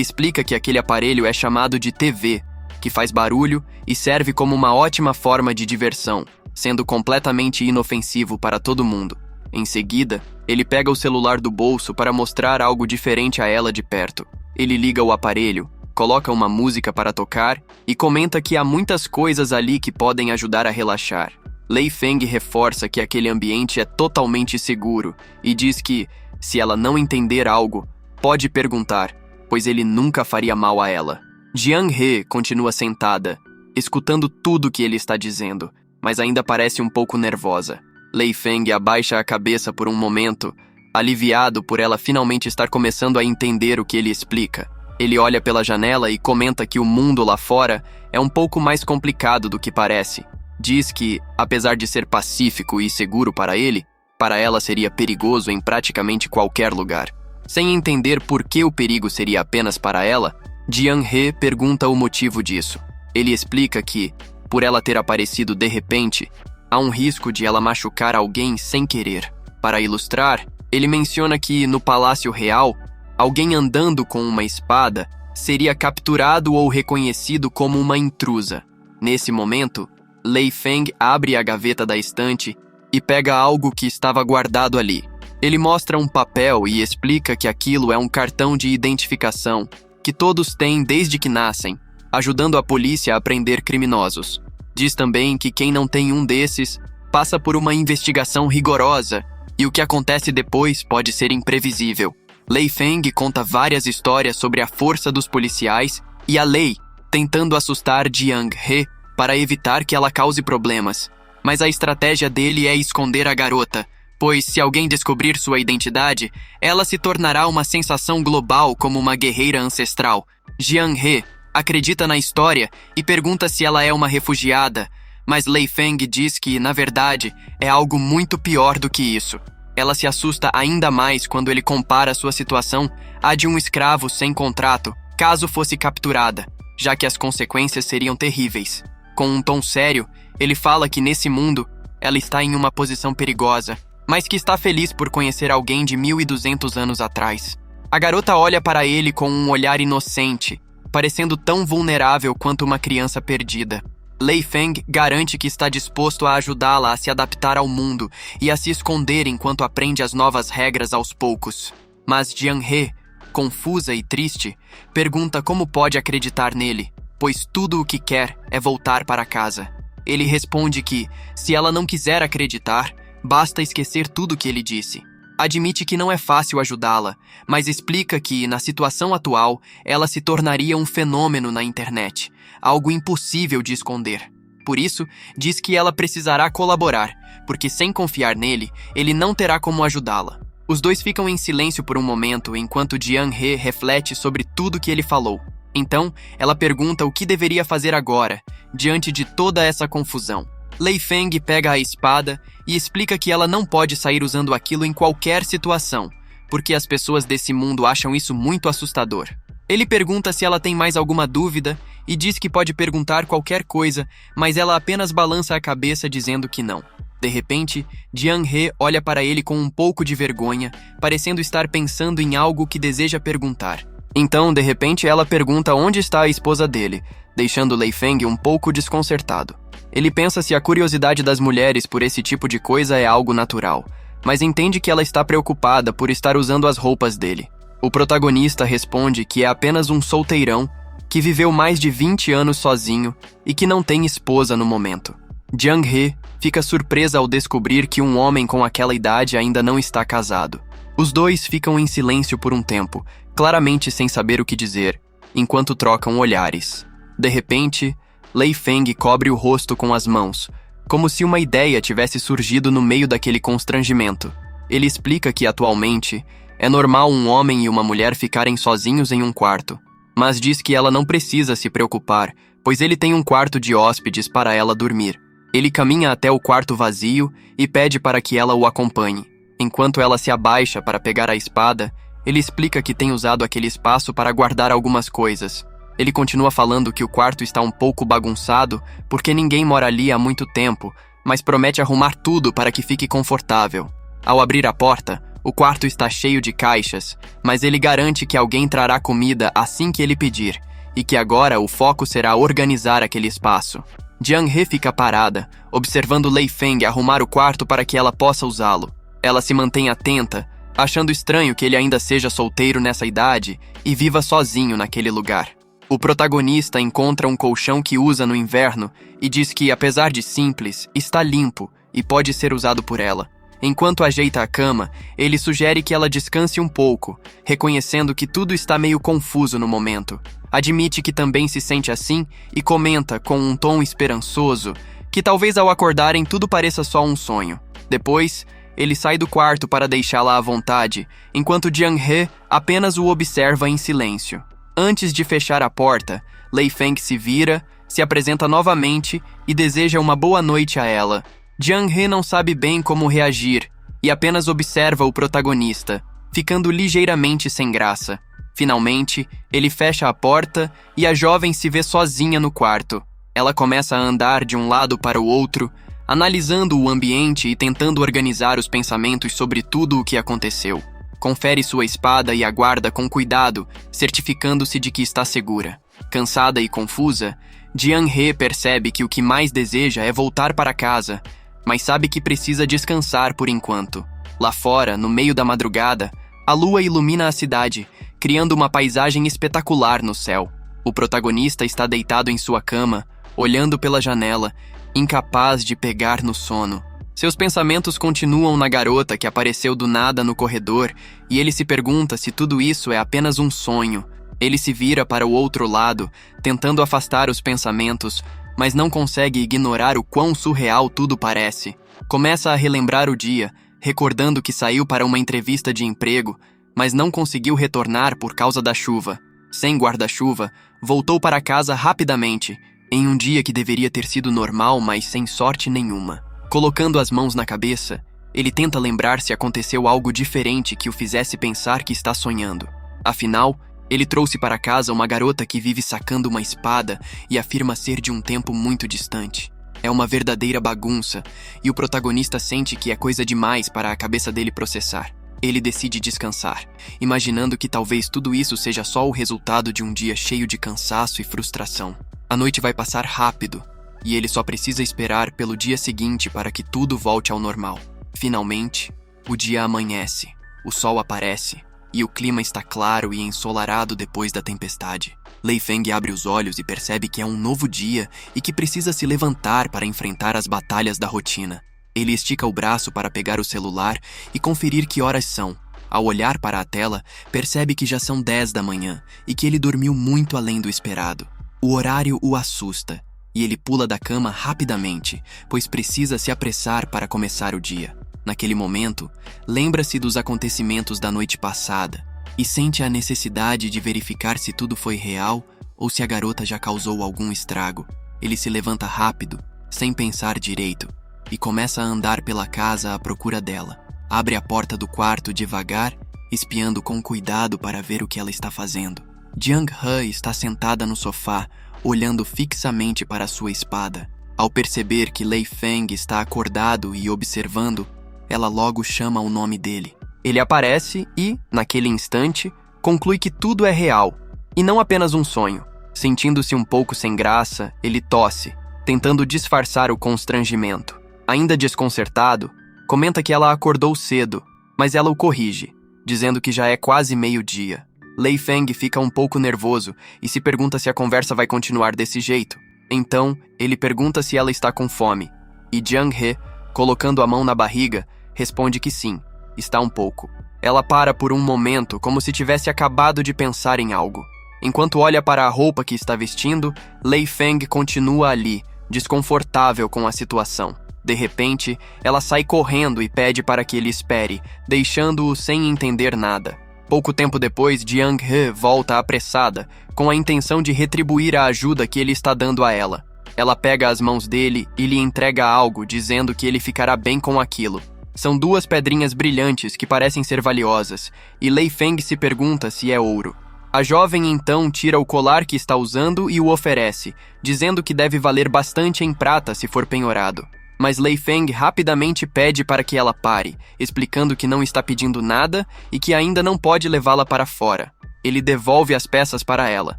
explica que aquele aparelho é chamado de TV, que faz barulho e serve como uma ótima forma de diversão, sendo completamente inofensivo para todo mundo. Em seguida, ele pega o celular do bolso para mostrar algo diferente a ela de perto. Ele liga o aparelho, coloca uma música para tocar e comenta que há muitas coisas ali que podem ajudar a relaxar. Lei Feng reforça que aquele ambiente é totalmente seguro e diz que, se ela não entender algo, pode perguntar, pois ele nunca faria mal a ela. Jiang He continua sentada, escutando tudo que ele está dizendo, mas ainda parece um pouco nervosa. Lei Feng abaixa a cabeça por um momento, aliviado por ela finalmente estar começando a entender o que ele explica. Ele olha pela janela e comenta que o mundo lá fora é um pouco mais complicado do que parece. Diz que, apesar de ser pacífico e seguro para ele, para ela seria perigoso em praticamente qualquer lugar. Sem entender por que o perigo seria apenas para ela, Jiang He pergunta o motivo disso. Ele explica que, por ela ter aparecido de repente, há um risco de ela machucar alguém sem querer. Para ilustrar, ele menciona que, no Palácio Real, alguém andando com uma espada seria capturado ou reconhecido como uma intrusa. Nesse momento, Lei Feng abre a gaveta da estante e pega algo que estava guardado ali. Ele mostra um papel e explica que aquilo é um cartão de identificação que todos têm desde que nascem, ajudando a polícia a prender criminosos. Diz também que quem não tem um desses passa por uma investigação rigorosa e o que acontece depois pode ser imprevisível. Lei Feng conta várias histórias sobre a força dos policiais e a lei tentando assustar Jiang He para evitar que ela cause problemas. Mas a estratégia dele é esconder a garota, pois se alguém descobrir sua identidade, ela se tornará uma sensação global como uma guerreira ancestral. Jiang He acredita na história e pergunta se ela é uma refugiada, mas Lei Feng diz que, na verdade, é algo muito pior do que isso. Ela se assusta ainda mais quando ele compara sua situação à de um escravo sem contrato, caso fosse capturada, já que as consequências seriam terríveis. Com um tom sério, ele fala que nesse mundo, ela está em uma posição perigosa, mas que está feliz por conhecer alguém de 1200 anos atrás. A garota olha para ele com um olhar inocente, parecendo tão vulnerável quanto uma criança perdida. Lei Feng garante que está disposto a ajudá-la a se adaptar ao mundo e a se esconder enquanto aprende as novas regras aos poucos. Mas Jiang He, confusa e triste, pergunta como pode acreditar nele, pois tudo o que quer é voltar para casa. Ele responde que, se ela não quiser acreditar, basta esquecer tudo que ele disse. Admite que não é fácil ajudá-la, mas explica que, na situação atual, ela se tornaria um fenômeno na internet, algo impossível de esconder. Por isso, diz que ela precisará colaborar, porque sem confiar nele, ele não terá como ajudá-la. Os dois ficam em silêncio por um momento enquanto Jiang He reflete sobre tudo que ele falou. Então, ela pergunta o que deveria fazer agora, diante de toda essa confusão. Lei Feng pega a espada e explica que ela não pode sair usando aquilo em qualquer situação, porque as pessoas desse mundo acham isso muito assustador. Ele pergunta se ela tem mais alguma dúvida e diz que pode perguntar qualquer coisa, mas ela apenas balança a cabeça dizendo que não. De repente, Jiang He olha para ele com um pouco de vergonha, parecendo estar pensando em algo que deseja perguntar. Então, de repente, ela pergunta onde está a esposa dele, deixando Lei Feng um pouco desconcertado. Ele pensa se a curiosidade das mulheres por esse tipo de coisa é algo natural, mas entende que ela está preocupada por estar usando as roupas dele. O protagonista responde que é apenas um solteirão que viveu mais de 20 anos sozinho e que não tem esposa no momento. Jiang He fica surpresa ao descobrir que um homem com aquela idade ainda não está casado. Os dois ficam em silêncio por um tempo, claramente sem saber o que dizer, enquanto trocam olhares. De repente, Lei Feng cobre o rosto com as mãos, como se uma ideia tivesse surgido no meio daquele constrangimento. Ele explica que, atualmente, é normal um homem e uma mulher ficarem sozinhos em um quarto, mas diz que ela não precisa se preocupar, pois ele tem um quarto de hóspedes para ela dormir. Ele caminha até o quarto vazio e pede para que ela o acompanhe. Enquanto ela se abaixa para pegar a espada, ele explica que tem usado aquele espaço para guardar algumas coisas. Ele continua falando que o quarto está um pouco bagunçado porque ninguém mora ali há muito tempo, mas promete arrumar tudo para que fique confortável. Ao abrir a porta, o quarto está cheio de caixas, mas ele garante que alguém trará comida assim que ele pedir, e que agora o foco será organizar aquele espaço. Jiang-he fica parada, observando Lei Feng arrumar o quarto para que ela possa usá-lo. Ela se mantém atenta, achando estranho que ele ainda seja solteiro nessa idade e viva sozinho naquele lugar. O protagonista encontra um colchão que usa no inverno e diz que, apesar de simples, está limpo e pode ser usado por ela. Enquanto ajeita a cama, ele sugere que ela descanse um pouco, reconhecendo que tudo está meio confuso no momento. Admite que também se sente assim e comenta com um tom esperançoso que talvez ao acordarem tudo pareça só um sonho. Depois, ele sai do quarto para deixá-la à vontade, enquanto Jiang-he apenas o observa em silêncio. Antes de fechar a porta, Lei Feng se vira, se apresenta novamente e deseja uma boa noite a ela. Jiang-he não sabe bem como reagir e apenas observa o protagonista, ficando ligeiramente sem graça. Finalmente, ele fecha a porta e a jovem se vê sozinha no quarto. Ela começa a andar de um lado para o outro, analisando o ambiente e tentando organizar os pensamentos sobre tudo o que aconteceu. Confere sua espada e aguarda com cuidado, certificando-se de que está segura. Cansada e confusa, Jiang-he percebe que o que mais deseja é voltar para casa, mas sabe que precisa descansar por enquanto. Lá fora, no meio da madrugada, a lua ilumina a cidade, criando uma paisagem espetacular no céu. O protagonista está deitado em sua cama, olhando pela janela, incapaz de pegar no sono. Seus pensamentos continuam na garota que apareceu do nada no corredor e ele se pergunta se tudo isso é apenas um sonho. Ele se vira para o outro lado, tentando afastar os pensamentos, mas não consegue ignorar o quão surreal tudo parece. Começa a relembrar o dia, recordando que saiu para uma entrevista de emprego, mas não conseguiu retornar por causa da chuva. Sem guarda-chuva, voltou para casa rapidamente, em um dia que deveria ter sido normal, mas sem sorte nenhuma. Colocando as mãos na cabeça, ele tenta lembrar se aconteceu algo diferente que o fizesse pensar que está sonhando. Afinal, ele trouxe para casa uma garota que vive sacando uma espada e afirma ser de um tempo muito distante. É uma verdadeira bagunça, e o protagonista sente que é coisa demais para a cabeça dele processar. Ele decide descansar, imaginando que talvez tudo isso seja só o resultado de um dia cheio de cansaço e frustração. A noite vai passar rápido, e ele só precisa esperar pelo dia seguinte para que tudo volte ao normal. Finalmente, o dia amanhece, o sol aparece, e o clima está claro e ensolarado depois da tempestade. Lei Feng abre os olhos e percebe que é um novo dia e que precisa se levantar para enfrentar as batalhas da rotina. Ele estica o braço para pegar o celular e conferir que horas são. Ao olhar para a tela, percebe que já são 10 da manhã e que ele dormiu muito além do esperado. O horário o assusta, e ele pula da cama rapidamente, pois precisa se apressar para começar o dia. Naquele momento, lembra-se dos acontecimentos da noite passada e sente a necessidade de verificar se tudo foi real ou se a garota já causou algum estrago. Ele se levanta rápido, sem pensar direito, e começa a andar pela casa à procura dela. Abre a porta do quarto devagar, espiando com cuidado para ver o que ela está fazendo. Jiang-he está sentada no sofá, olhando fixamente para sua espada. Ao perceber que Lei Feng está acordado e observando, ela logo chama o nome dele. Ele aparece e, naquele instante, conclui que tudo é real, e não apenas um sonho. Sentindo-se um pouco sem graça, ele tosse, tentando disfarçar o constrangimento. Ainda desconcertado, comenta que ela acordou cedo, mas ela o corrige, dizendo que já é quase meio-dia. Lei Feng fica um pouco nervoso e se pergunta se a conversa vai continuar desse jeito. Então, ele pergunta se ela está com fome, e Jiang-he, colocando a mão na barriga, responde que sim, está um pouco. Ela para por um momento, como se tivesse acabado de pensar em algo. Enquanto olha para a roupa que está vestindo, Lei Feng continua ali, desconfortável com a situação. De repente, ela sai correndo e pede para que ele espere, deixando-o sem entender nada. Pouco tempo depois, Jiang-he volta apressada, com a intenção de retribuir a ajuda que ele está dando a ela. Ela pega as mãos dele e lhe entrega algo, dizendo que ele ficará bem com aquilo. São 2 pedrinhas brilhantes que parecem ser valiosas, e Lei Feng se pergunta se é ouro. A jovem então tira o colar que está usando e o oferece, dizendo que deve valer bastante em prata se for penhorado. Mas Lei Feng rapidamente pede para que ela pare, explicando que não está pedindo nada e que ainda não pode levá-la para fora. Ele devolve as peças para ela.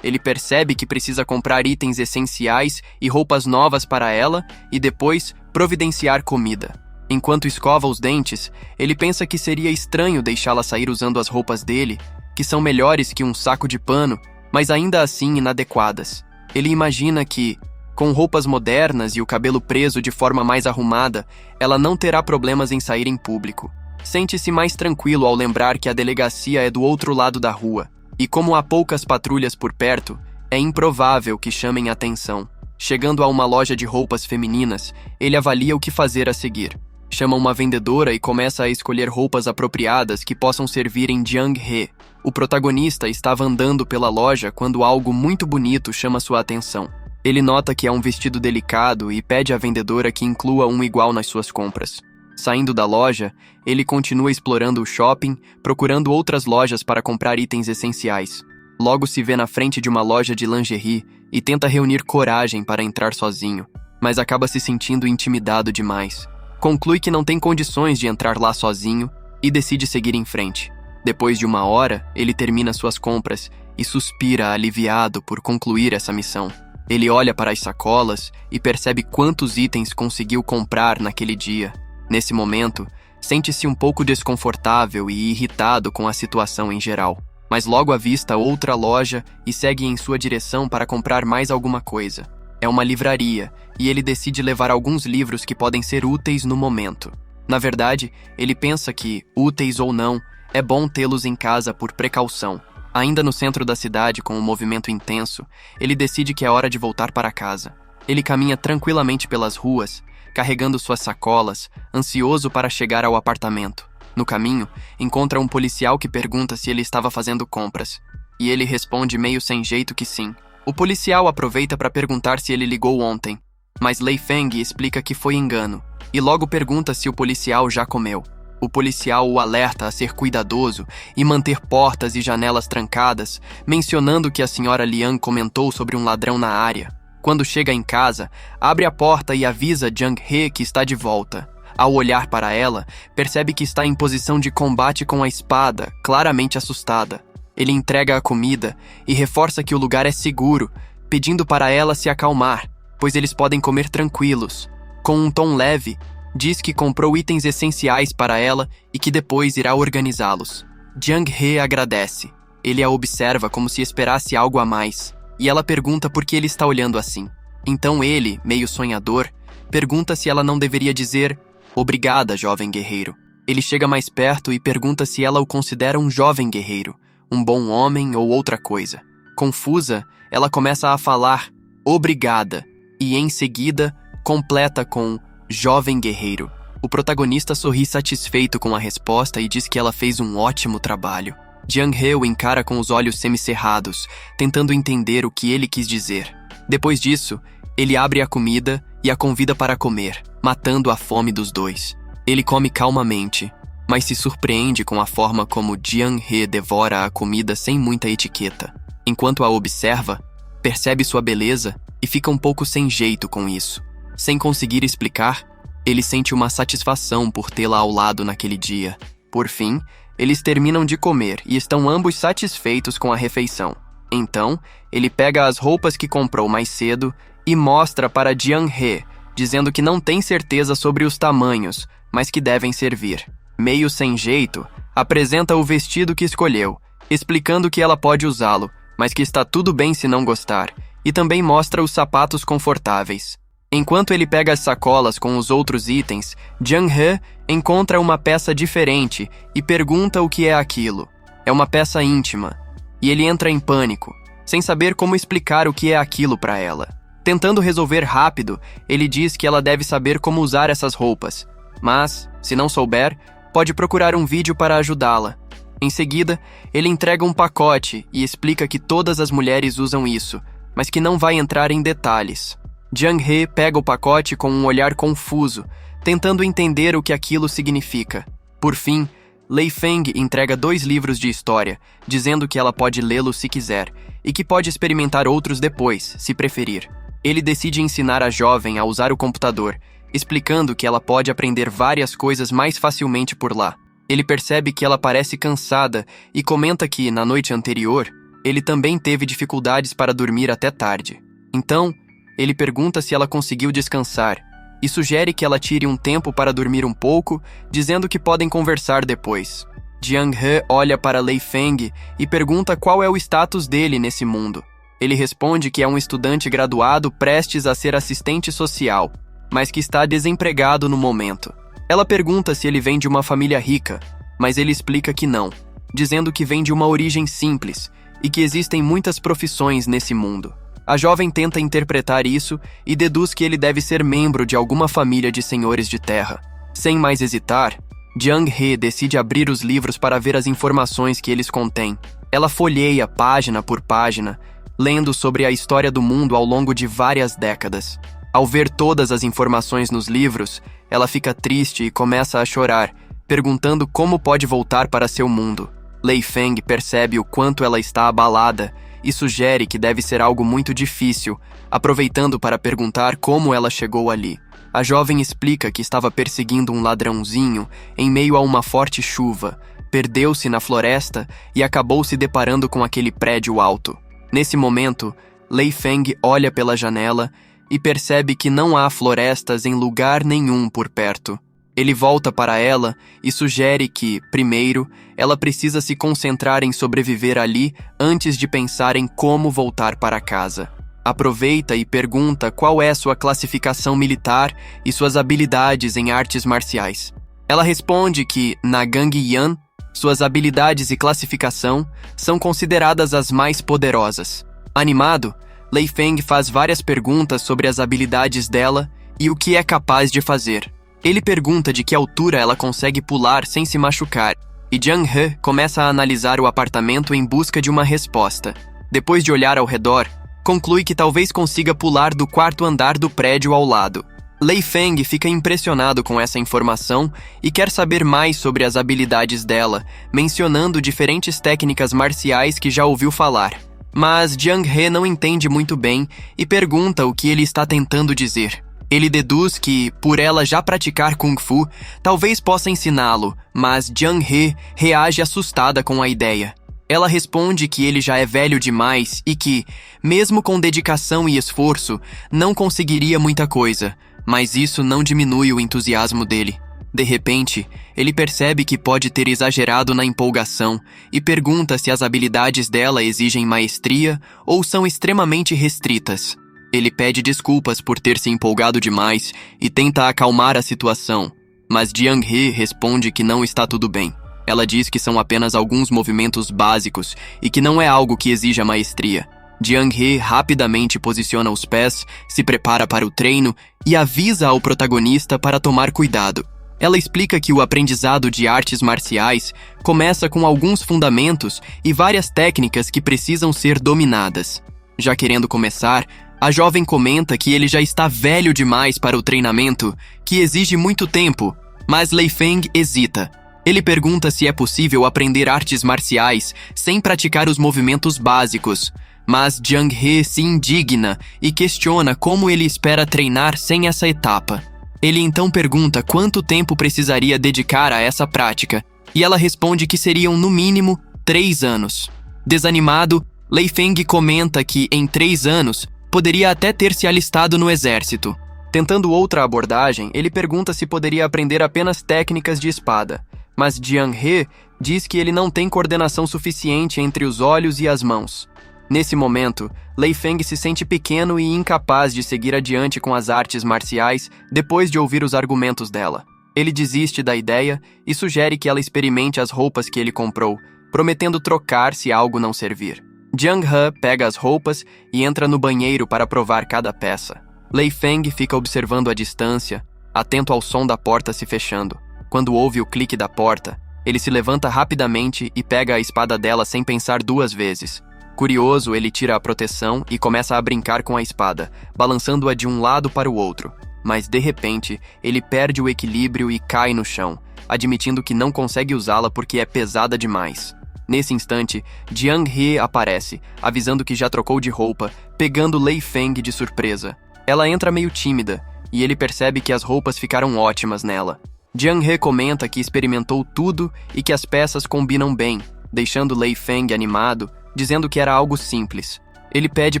Ele percebe que precisa comprar itens essenciais e roupas novas para ela e depois providenciar comida. Enquanto escova os dentes, ele pensa que seria estranho deixá-la sair usando as roupas dele, que são melhores que um saco de pano, mas ainda assim inadequadas. Ele imagina que, com roupas modernas e o cabelo preso de forma mais arrumada, ela não terá problemas em sair em público. Sente-se mais tranquilo ao lembrar que a delegacia é do outro lado da rua, e como há poucas patrulhas por perto, é improvável que chamem atenção. Chegando a uma loja de roupas femininas, ele avalia o que fazer a seguir. Chama uma vendedora e começa a escolher roupas apropriadas que possam servir em Jianghe. O protagonista estava andando pela loja quando algo muito bonito chama sua atenção. Ele nota que é um vestido delicado e pede à vendedora que inclua um igual nas suas compras. Saindo da loja, ele continua explorando o shopping, procurando outras lojas para comprar itens essenciais. Logo se vê na frente de uma loja de lingerie e tenta reunir coragem para entrar sozinho, mas acaba se sentindo intimidado demais. Conclui que não tem condições de entrar lá sozinho e decide seguir em frente. Depois de 1 hora, ele termina suas compras e suspira aliviado por concluir essa missão. Ele olha para as sacolas e percebe quantos itens conseguiu comprar naquele dia. Nesse momento, sente-se um pouco desconfortável e irritado com a situação em geral, mas logo avista outra loja e segue em sua direção para comprar mais alguma coisa. É uma livraria e ele decide levar alguns livros que podem ser úteis no momento. Na verdade, ele pensa que, úteis ou não, é bom tê-los em casa por precaução. Ainda no centro da cidade, com um movimento intenso, ele decide que é hora de voltar para casa. Ele caminha tranquilamente pelas ruas, carregando suas sacolas, ansioso para chegar ao apartamento. No caminho, encontra um policial que pergunta se ele estava fazendo compras. E ele responde meio sem jeito que sim. O policial aproveita para perguntar se ele ligou ontem, mas Lei Feng explica que foi engano, e logo pergunta se o policial já comeu. O policial o alerta a ser cuidadoso e manter portas e janelas trancadas, mencionando que a senhora Liang comentou sobre um ladrão na área. Quando chega em casa, abre a porta e avisa Jiang He que está de volta. Ao olhar para ela, percebe que está em posição de combate com a espada, claramente assustada. Ele entrega a comida e reforça que o lugar é seguro, pedindo para ela se acalmar, pois eles podem comer tranquilos. Com um tom leve, diz que comprou itens essenciais para ela e que depois irá organizá-los. Jiang He agradece. Ele a observa como se esperasse algo a mais, e ela pergunta por que ele está olhando assim. Então ele, meio sonhador, pergunta se ela não deveria dizer "Obrigada, jovem guerreiro". Ele chega mais perto e pergunta se ela o considera um jovem guerreiro, um bom homem ou outra coisa. Confusa, ela começa a falar "obrigada" e em seguida completa com "jovem guerreiro". O protagonista sorri satisfeito com a resposta e diz que ela fez um ótimo trabalho. Jiang He o encara com os olhos semicerrados, tentando entender o que ele quis dizer. Depois disso, ele abre a comida e a convida para comer, matando a fome dos dois. Ele come calmamente, mas se surpreende com a forma como Jiang He devora a comida sem muita etiqueta. Enquanto a observa, percebe sua beleza e fica um pouco sem jeito com isso. Sem conseguir explicar, ele sente uma satisfação por tê-la ao lado naquele dia. Por fim, eles terminam de comer e estão ambos satisfeitos com a refeição. Então, ele pega as roupas que comprou mais cedo e mostra para Jiang He, dizendo que não tem certeza sobre os tamanhos, mas que devem servir. Meio sem jeito, apresenta o vestido que escolheu, explicando que ela pode usá-lo, mas que está tudo bem se não gostar, e também mostra os sapatos confortáveis. Enquanto ele pega as sacolas com os outros itens, Jiang He encontra uma peça diferente e pergunta o que é aquilo. É uma peça íntima, e ele entra em pânico, sem saber como explicar o que é aquilo para ela. Tentando resolver rápido, ele diz que ela deve saber como usar essas roupas, mas, se não souber, pode procurar um vídeo para ajudá-la. Em seguida, ele entrega um pacote e explica que todas as mulheres usam isso, mas que não vai entrar em detalhes. Jiang He pega o pacote com um olhar confuso, tentando entender o que aquilo significa. Por fim, Lei Feng entrega 2 livros de história, dizendo que ela pode lê-los se quiser, e que pode experimentar outros depois, se preferir. Ele decide ensinar a jovem a usar o computador, explicando que ela pode aprender várias coisas mais facilmente por lá. Ele percebe que ela parece cansada e comenta que, na noite anterior, ele também teve dificuldades para dormir até tarde. Então, ele pergunta se ela conseguiu descansar e sugere que ela tire um tempo para dormir um pouco, dizendo que podem conversar depois. Jiang He olha para Lei Feng e pergunta qual é o status dele nesse mundo. Ele responde que é um estudante graduado prestes a ser assistente social, mas que está desempregado no momento. Ela pergunta se ele vem de uma família rica, mas ele explica que não, dizendo que vem de uma origem simples e que existem muitas profissões nesse mundo. A jovem tenta interpretar isso e deduz que ele deve ser membro de alguma família de senhores de terra. Sem mais hesitar, Jiang He decide abrir os livros para ver as informações que eles contêm. Ela folheia página por página, lendo sobre a história do mundo ao longo de várias décadas. Ao ver todas as informações nos livros, ela fica triste e começa a chorar, perguntando como pode voltar para seu mundo. Lei Feng percebe o quanto ela está abalada e sugere que deve ser algo muito difícil, aproveitando para perguntar como ela chegou ali. A jovem explica que estava perseguindo um ladrãozinho em meio a uma forte chuva, perdeu-se na floresta e acabou se deparando com aquele prédio alto. Nesse momento, Lei Feng olha pela janela e percebe que não há florestas em lugar nenhum por perto. Ele volta para ela e sugere que, primeiro, ela precisa se concentrar em sobreviver ali antes de pensar em como voltar para casa. Aproveita e pergunta qual é sua classificação militar e suas habilidades em artes marciais. Ela responde que, na Gangue Yan, suas habilidades e classificação são consideradas as mais poderosas. Animado, Lei Feng faz várias perguntas sobre as habilidades dela e o que é capaz de fazer. Ele pergunta de que altura ela consegue pular sem se machucar, e Jiang He começa a analisar o apartamento em busca de uma resposta. Depois de olhar ao redor, conclui que talvez consiga pular do 4º andar do prédio ao lado. Lei Feng fica impressionado com essa informação e quer saber mais sobre as habilidades dela, mencionando diferentes técnicas marciais que já ouviu falar. Mas Jiang He não entende muito bem e pergunta o que ele está tentando dizer. Ele deduz que, por ela já praticar Kung Fu, talvez possa ensiná-lo, mas Jiang He reage assustada com a ideia. Ela responde que ele já é velho demais e que, mesmo com dedicação e esforço, não conseguiria muita coisa, mas isso não diminui o entusiasmo dele. De repente, ele percebe que pode ter exagerado na empolgação e pergunta se as habilidades dela exigem maestria ou são extremamente restritas. Ele pede desculpas por ter se empolgado demais e tenta acalmar a situação, mas Jiang He responde que não está tudo bem. Ela diz que são apenas alguns movimentos básicos e que não é algo que exija maestria. Jiang He rapidamente posiciona os pés, se prepara para o treino e avisa ao protagonista para tomar cuidado. Ela explica que o aprendizado de artes marciais começa com alguns fundamentos e várias técnicas que precisam ser dominadas. Já querendo começar, a jovem comenta que ele já está velho demais para o treinamento, que exige muito tempo, mas Lei Feng hesita. Ele pergunta se é possível aprender artes marciais sem praticar os movimentos básicos, mas Jiang He se indigna e questiona como ele espera treinar sem essa etapa. Ele então pergunta quanto tempo precisaria dedicar a essa prática, e ela responde que seriam no mínimo 3 anos. Desanimado, Lei Feng comenta que em 3 anos poderia até ter se alistado no exército. Tentando outra abordagem, ele pergunta se poderia aprender apenas técnicas de espada, mas Jiang He diz que ele não tem coordenação suficiente entre os olhos e as mãos. Nesse momento, Lei Feng se sente pequeno e incapaz de seguir adiante com as artes marciais depois de ouvir os argumentos dela. Ele desiste da ideia e sugere que ela experimente as roupas que ele comprou, prometendo trocar se algo não servir. Jiang He pega as roupas e entra no banheiro para provar cada peça. Lei Feng fica observando a distância, atento ao som da porta se fechando. Quando ouve o clique da porta, ele se levanta rapidamente e pega a espada dela sem pensar 2 vezes. Curioso, ele tira a proteção e começa a brincar com a espada, balançando-a de um lado para o outro. Mas, de repente, ele perde o equilíbrio e cai no chão, admitindo que não consegue usá-la porque é pesada demais. Nesse instante, Jiang-he aparece, avisando que já trocou de roupa, pegando Lei Feng de surpresa. Ela entra meio tímida, e ele percebe que as roupas ficaram ótimas nela. Jiang-he comenta que experimentou tudo e que as peças combinam bem, deixando Lei Feng animado, dizendo que era algo simples. Ele pede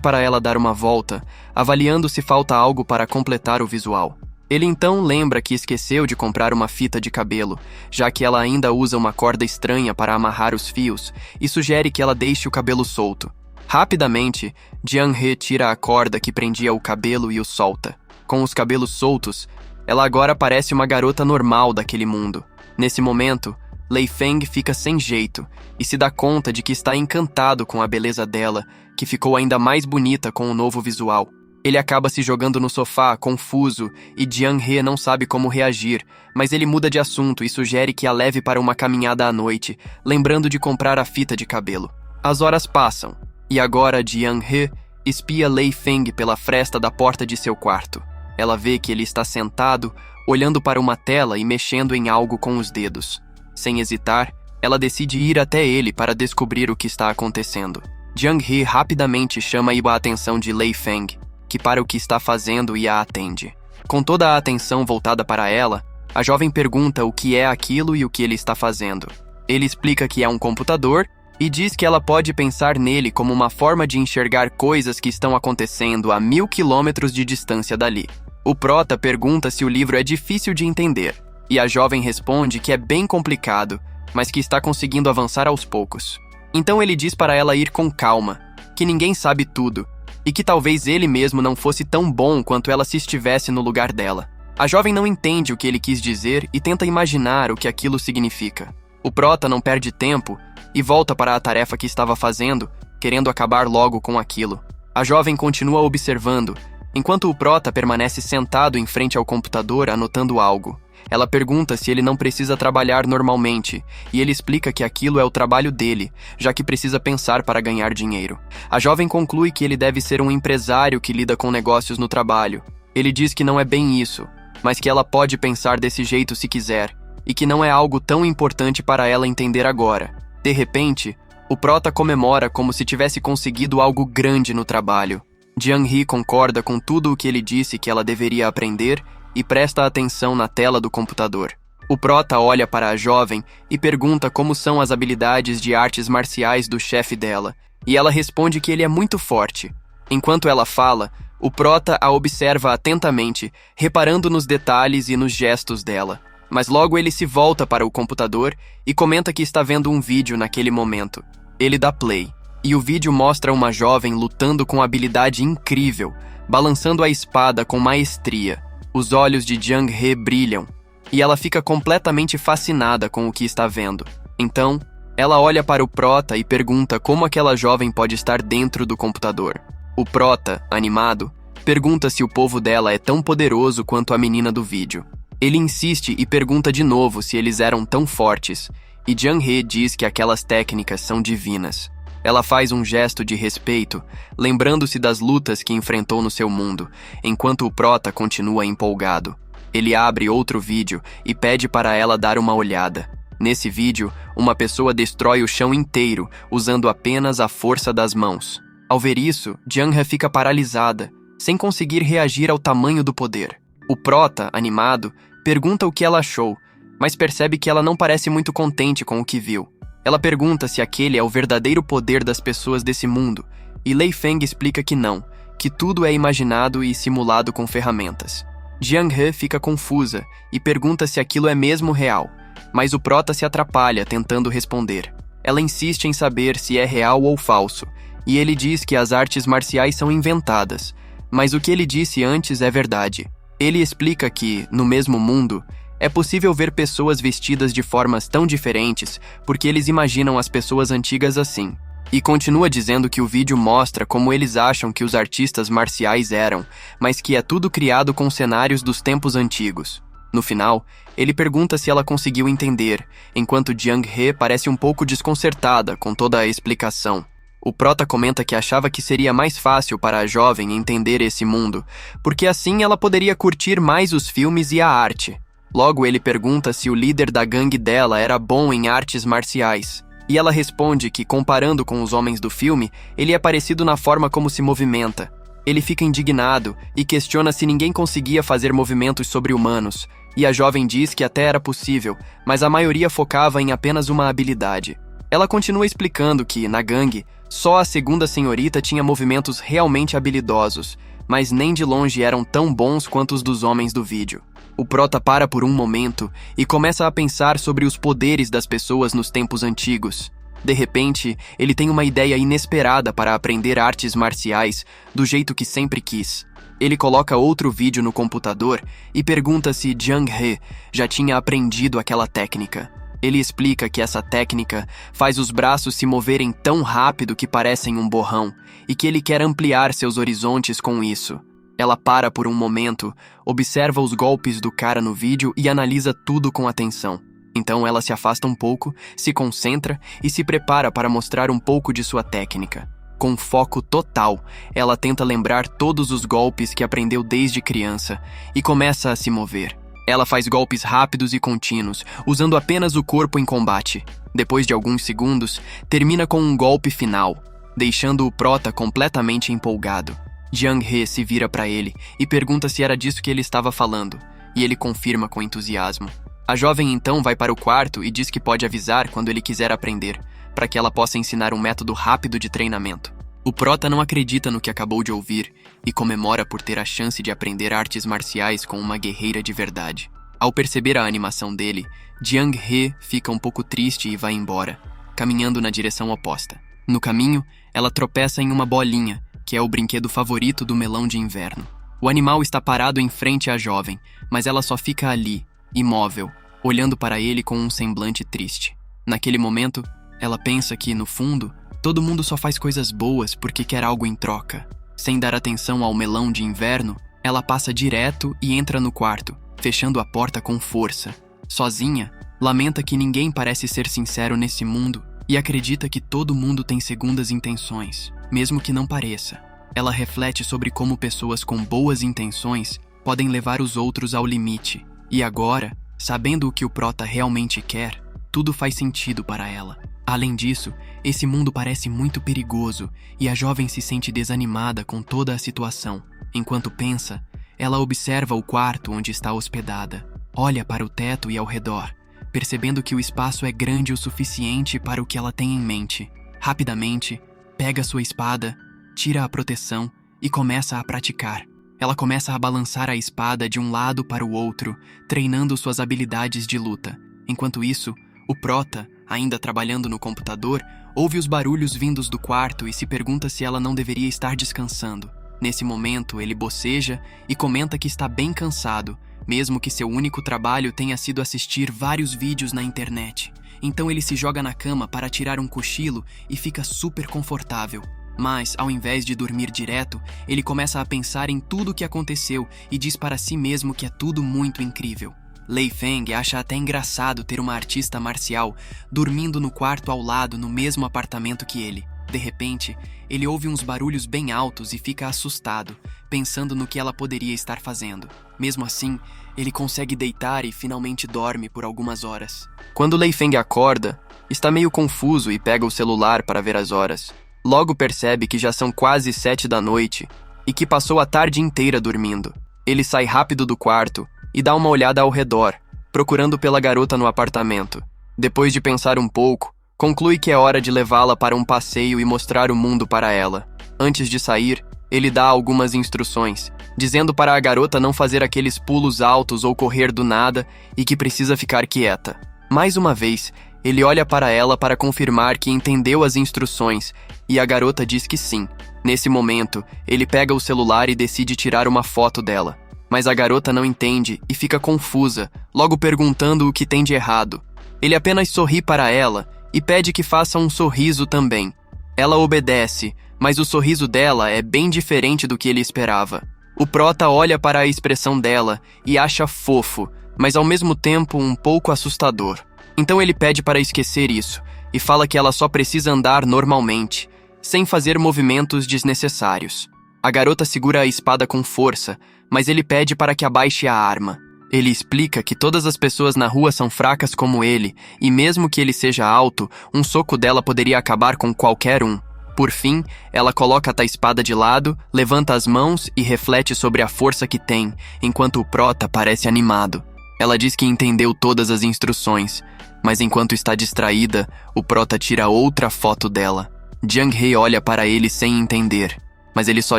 para ela dar uma volta, avaliando se falta algo para completar o visual. Ele então lembra que esqueceu de comprar uma fita de cabelo, já que ela ainda usa uma corda estranha para amarrar os fios, e sugere que ela deixe o cabelo solto. Rapidamente, Jiang-he tira a corda que prendia o cabelo e o solta. Com os cabelos soltos, ela agora parece uma garota normal daquele mundo. Nesse momento, Lei Feng fica sem jeito e se dá conta de que está encantado com a beleza dela, que ficou ainda mais bonita com o novo visual. Ele acaba se jogando no sofá, confuso, e Jiang-he não sabe como reagir, mas ele muda de assunto e sugere que a leve para uma caminhada à noite, lembrando de comprar a fita de cabelo. As horas passam, e agora Jiang-he espia Lei Feng pela fresta da porta de seu quarto. Ela vê que ele está sentado, olhando para uma tela e mexendo em algo com os dedos. Sem hesitar, ela decide ir até ele para descobrir o que está acontecendo. Jiang-he rapidamente chama a atenção de Lei Feng, que para o que está fazendo e a atende. Com toda a atenção voltada para ela, a jovem pergunta o que é aquilo e o que ele está fazendo. Ele explica que é um computador e diz que ela pode pensar nele como uma forma de enxergar coisas que estão acontecendo a 1000 quilômetros de distância dali. O prota pergunta se o livro é difícil de entender, e a jovem responde que é bem complicado, mas que está conseguindo avançar aos poucos. Então ele diz para ela ir com calma, que ninguém sabe tudo, e que talvez ele mesmo não fosse tão bom quanto ela se estivesse no lugar dela. A jovem não entende o que ele quis dizer e tenta imaginar o que aquilo significa. O prota não perde tempo e volta para a tarefa que estava fazendo, querendo acabar logo com aquilo. A jovem continua observando, enquanto o prota permanece sentado em frente ao computador anotando algo. Ela pergunta se ele não precisa trabalhar normalmente, e ele explica que aquilo é o trabalho dele, já que precisa pensar para ganhar dinheiro. A jovem conclui que ele deve ser um empresário que lida com negócios no trabalho. Ele diz que não é bem isso, mas que ela pode pensar desse jeito se quiser, e que não é algo tão importante para ela entender agora. De repente, o prota comemora como se tivesse conseguido algo grande no trabalho. Jiang-he concorda com tudo o que ele disse que ela deveria aprender e presta atenção na tela do computador. O prota olha para a jovem e pergunta como são as habilidades de artes marciais do chefe dela, e ela responde que ele é muito forte. Enquanto ela fala, o prota a observa atentamente, reparando nos detalhes e nos gestos dela. Mas logo ele se volta para o computador e comenta que está vendo um vídeo naquele momento. Ele dá play, e o vídeo mostra uma jovem lutando com habilidade incrível, balançando a espada com maestria. Os olhos de Jiang-he brilham, e ela fica completamente fascinada com o que está vendo. Então, ela olha para o prota e pergunta como aquela jovem pode estar dentro do computador. O prota, animado, pergunta se o povo dela é tão poderoso quanto a menina do vídeo. Ele insiste e pergunta de novo se eles eram tão fortes, e Jiang-he diz que aquelas técnicas são divinas. Ela faz um gesto de respeito, lembrando-se das lutas que enfrentou no seu mundo, enquanto o prota continua empolgado. Ele abre outro vídeo e pede para ela dar uma olhada. Nesse vídeo, uma pessoa destrói o chão inteiro, usando apenas a força das mãos. Ao ver isso, Jiang-he fica paralisada, sem conseguir reagir ao tamanho do poder. O prota, animado, pergunta o que ela achou, mas percebe que ela não parece muito contente com o que viu. Ela pergunta se aquele é o verdadeiro poder das pessoas desse mundo, e Lei Feng explica que não, que tudo é imaginado e simulado com ferramentas. Jiang-he fica confusa e pergunta se aquilo é mesmo real, mas o prota se atrapalha tentando responder. Ela insiste em saber se é real ou falso, e ele diz que as artes marciais são inventadas, mas o que ele disse antes é verdade. Ele explica que, no mesmo mundo, é possível ver pessoas vestidas de formas tão diferentes porque eles imaginam as pessoas antigas assim. E continua dizendo que o vídeo mostra como eles acham que os artistas marciais eram, mas que é tudo criado com cenários dos tempos antigos. No final, ele pergunta se ela conseguiu entender, enquanto Jiang-he parece um pouco desconcertada com toda a explicação. O prota comenta que achava que seria mais fácil para a jovem entender esse mundo, porque assim ela poderia curtir mais os filmes e a arte. Logo, ele pergunta se o líder da gangue dela era bom em artes marciais. E ela responde que, comparando com os homens do filme, ele é parecido na forma como se movimenta. Ele fica indignado e questiona se ninguém conseguia fazer movimentos sobre-humanos. E a jovem diz que até era possível, mas a maioria focava em apenas uma habilidade. Ela continua explicando que, na gangue, só a segunda senhorita tinha movimentos realmente habilidosos, mas nem de longe eram tão bons quanto os dos homens do vídeo. O prota para por um momento e começa a pensar sobre os poderes das pessoas nos tempos antigos. De repente, ele tem uma ideia inesperada para aprender artes marciais do jeito que sempre quis. Ele coloca outro vídeo no computador e pergunta se Jung-Hee já tinha aprendido aquela técnica. Ele explica que essa técnica faz os braços se moverem tão rápido que parecem um borrão e que ele quer ampliar seus horizontes com isso. Ela para por um momento, observa os golpes do cara no vídeo e analisa tudo com atenção. Então ela se afasta um pouco, se concentra e se prepara para mostrar um pouco de sua técnica. Com foco total, ela tenta lembrar todos os golpes que aprendeu desde criança e começa a se mover. Ela faz golpes rápidos e contínuos, usando apenas o corpo em combate. Depois de alguns segundos, termina com um golpe final, deixando o prota completamente empolgado. Jung-Hee se vira para ele e pergunta se era disso que ele estava falando, e ele confirma com entusiasmo. A jovem então vai para o quarto e diz que pode avisar quando ele quiser aprender, para que ela possa ensinar um método rápido de treinamento. O prota não acredita no que acabou de ouvir e comemora por ter a chance de aprender artes marciais com uma guerreira de verdade. Ao perceber a animação dele, Jung-Hee fica um pouco triste e vai embora, caminhando na direção oposta. No caminho, ela tropeça em uma bolinha, que é o brinquedo favorito do melão de inverno. O animal está parado em frente à jovem, mas ela só fica ali, imóvel, olhando para ele com um semblante triste. Naquele momento, ela pensa que, no fundo, todo mundo só faz coisas boas porque quer algo em troca. Sem dar atenção ao melão de inverno, ela passa direto e entra no quarto, fechando a porta com força. Sozinha, lamenta que ninguém parece ser sincero nesse mundo e acredita que todo mundo tem segundas intenções, mesmo que não pareça. Ela reflete sobre como pessoas com boas intenções podem levar os outros ao limite. E agora, sabendo o que o prota realmente quer, tudo faz sentido para ela. Além disso, esse mundo parece muito perigoso e a jovem se sente desanimada com toda a situação. Enquanto pensa, ela observa o quarto onde está hospedada. Olha para o teto e ao redor, percebendo que o espaço é grande o suficiente para o que ela tem em mente. Rapidamente, pega sua espada, tira a proteção e começa a praticar. Ela começa a balançar a espada de um lado para o outro, treinando suas habilidades de luta. Enquanto isso, o prota, ainda trabalhando no computador, ouve os barulhos vindos do quarto e se pergunta se ela não deveria estar descansando. Nesse momento, ele boceja e comenta que está bem cansado, mesmo que seu único trabalho tenha sido assistir vários vídeos na internet. Então ele se joga na cama para tirar um cochilo e fica super confortável. Mas, ao invés de dormir direto, ele começa a pensar em tudo o que aconteceu e diz para si mesmo que é tudo muito incrível. Lei Feng acha até engraçado ter uma artista marcial dormindo no quarto ao lado no mesmo apartamento que ele. De repente, ele ouve uns barulhos bem altos e fica assustado, pensando no que ela poderia estar fazendo. Mesmo assim, ele consegue deitar e finalmente dorme por algumas horas. Quando Lei Feng acorda, está meio confuso e pega o celular para ver as horas. Logo percebe que já são quase 7 da noite e que passou a tarde inteira dormindo. Ele sai rápido do quarto e dá uma olhada ao redor, procurando pela garota no apartamento. Depois de pensar um pouco, conclui que é hora de levá-la para um passeio e mostrar o mundo para ela. Antes de sair, ele dá algumas instruções, dizendo para a garota não fazer aqueles pulos altos ou correr do nada e que precisa ficar quieta. Mais uma vez, ele olha para ela para confirmar que entendeu as instruções e a garota diz que sim. Nesse momento, ele pega o celular e decide tirar uma foto dela. Mas a garota não entende e fica confusa, logo perguntando o que tem de errado. Ele apenas sorri para ela e pede que faça um sorriso também. Ela obedece, mas o sorriso dela é bem diferente do que ele esperava. O prota olha para a expressão dela e acha fofo, mas ao mesmo tempo um pouco assustador. Então ele pede para esquecer isso e fala que ela só precisa andar normalmente, sem fazer movimentos desnecessários. A garota segura a espada com força, mas ele pede para que abaixe a arma. Ele explica que todas as pessoas na rua são fracas como ele, e mesmo que ele seja alto, um soco dela poderia acabar com qualquer um. Por fim, ela coloca a espada de lado, levanta as mãos e reflete sobre a força que tem, enquanto o prota parece animado. Ela diz que entendeu todas as instruções, mas enquanto está distraída, o prota tira outra foto dela. Jung-hee olha para ele sem entender, mas ele só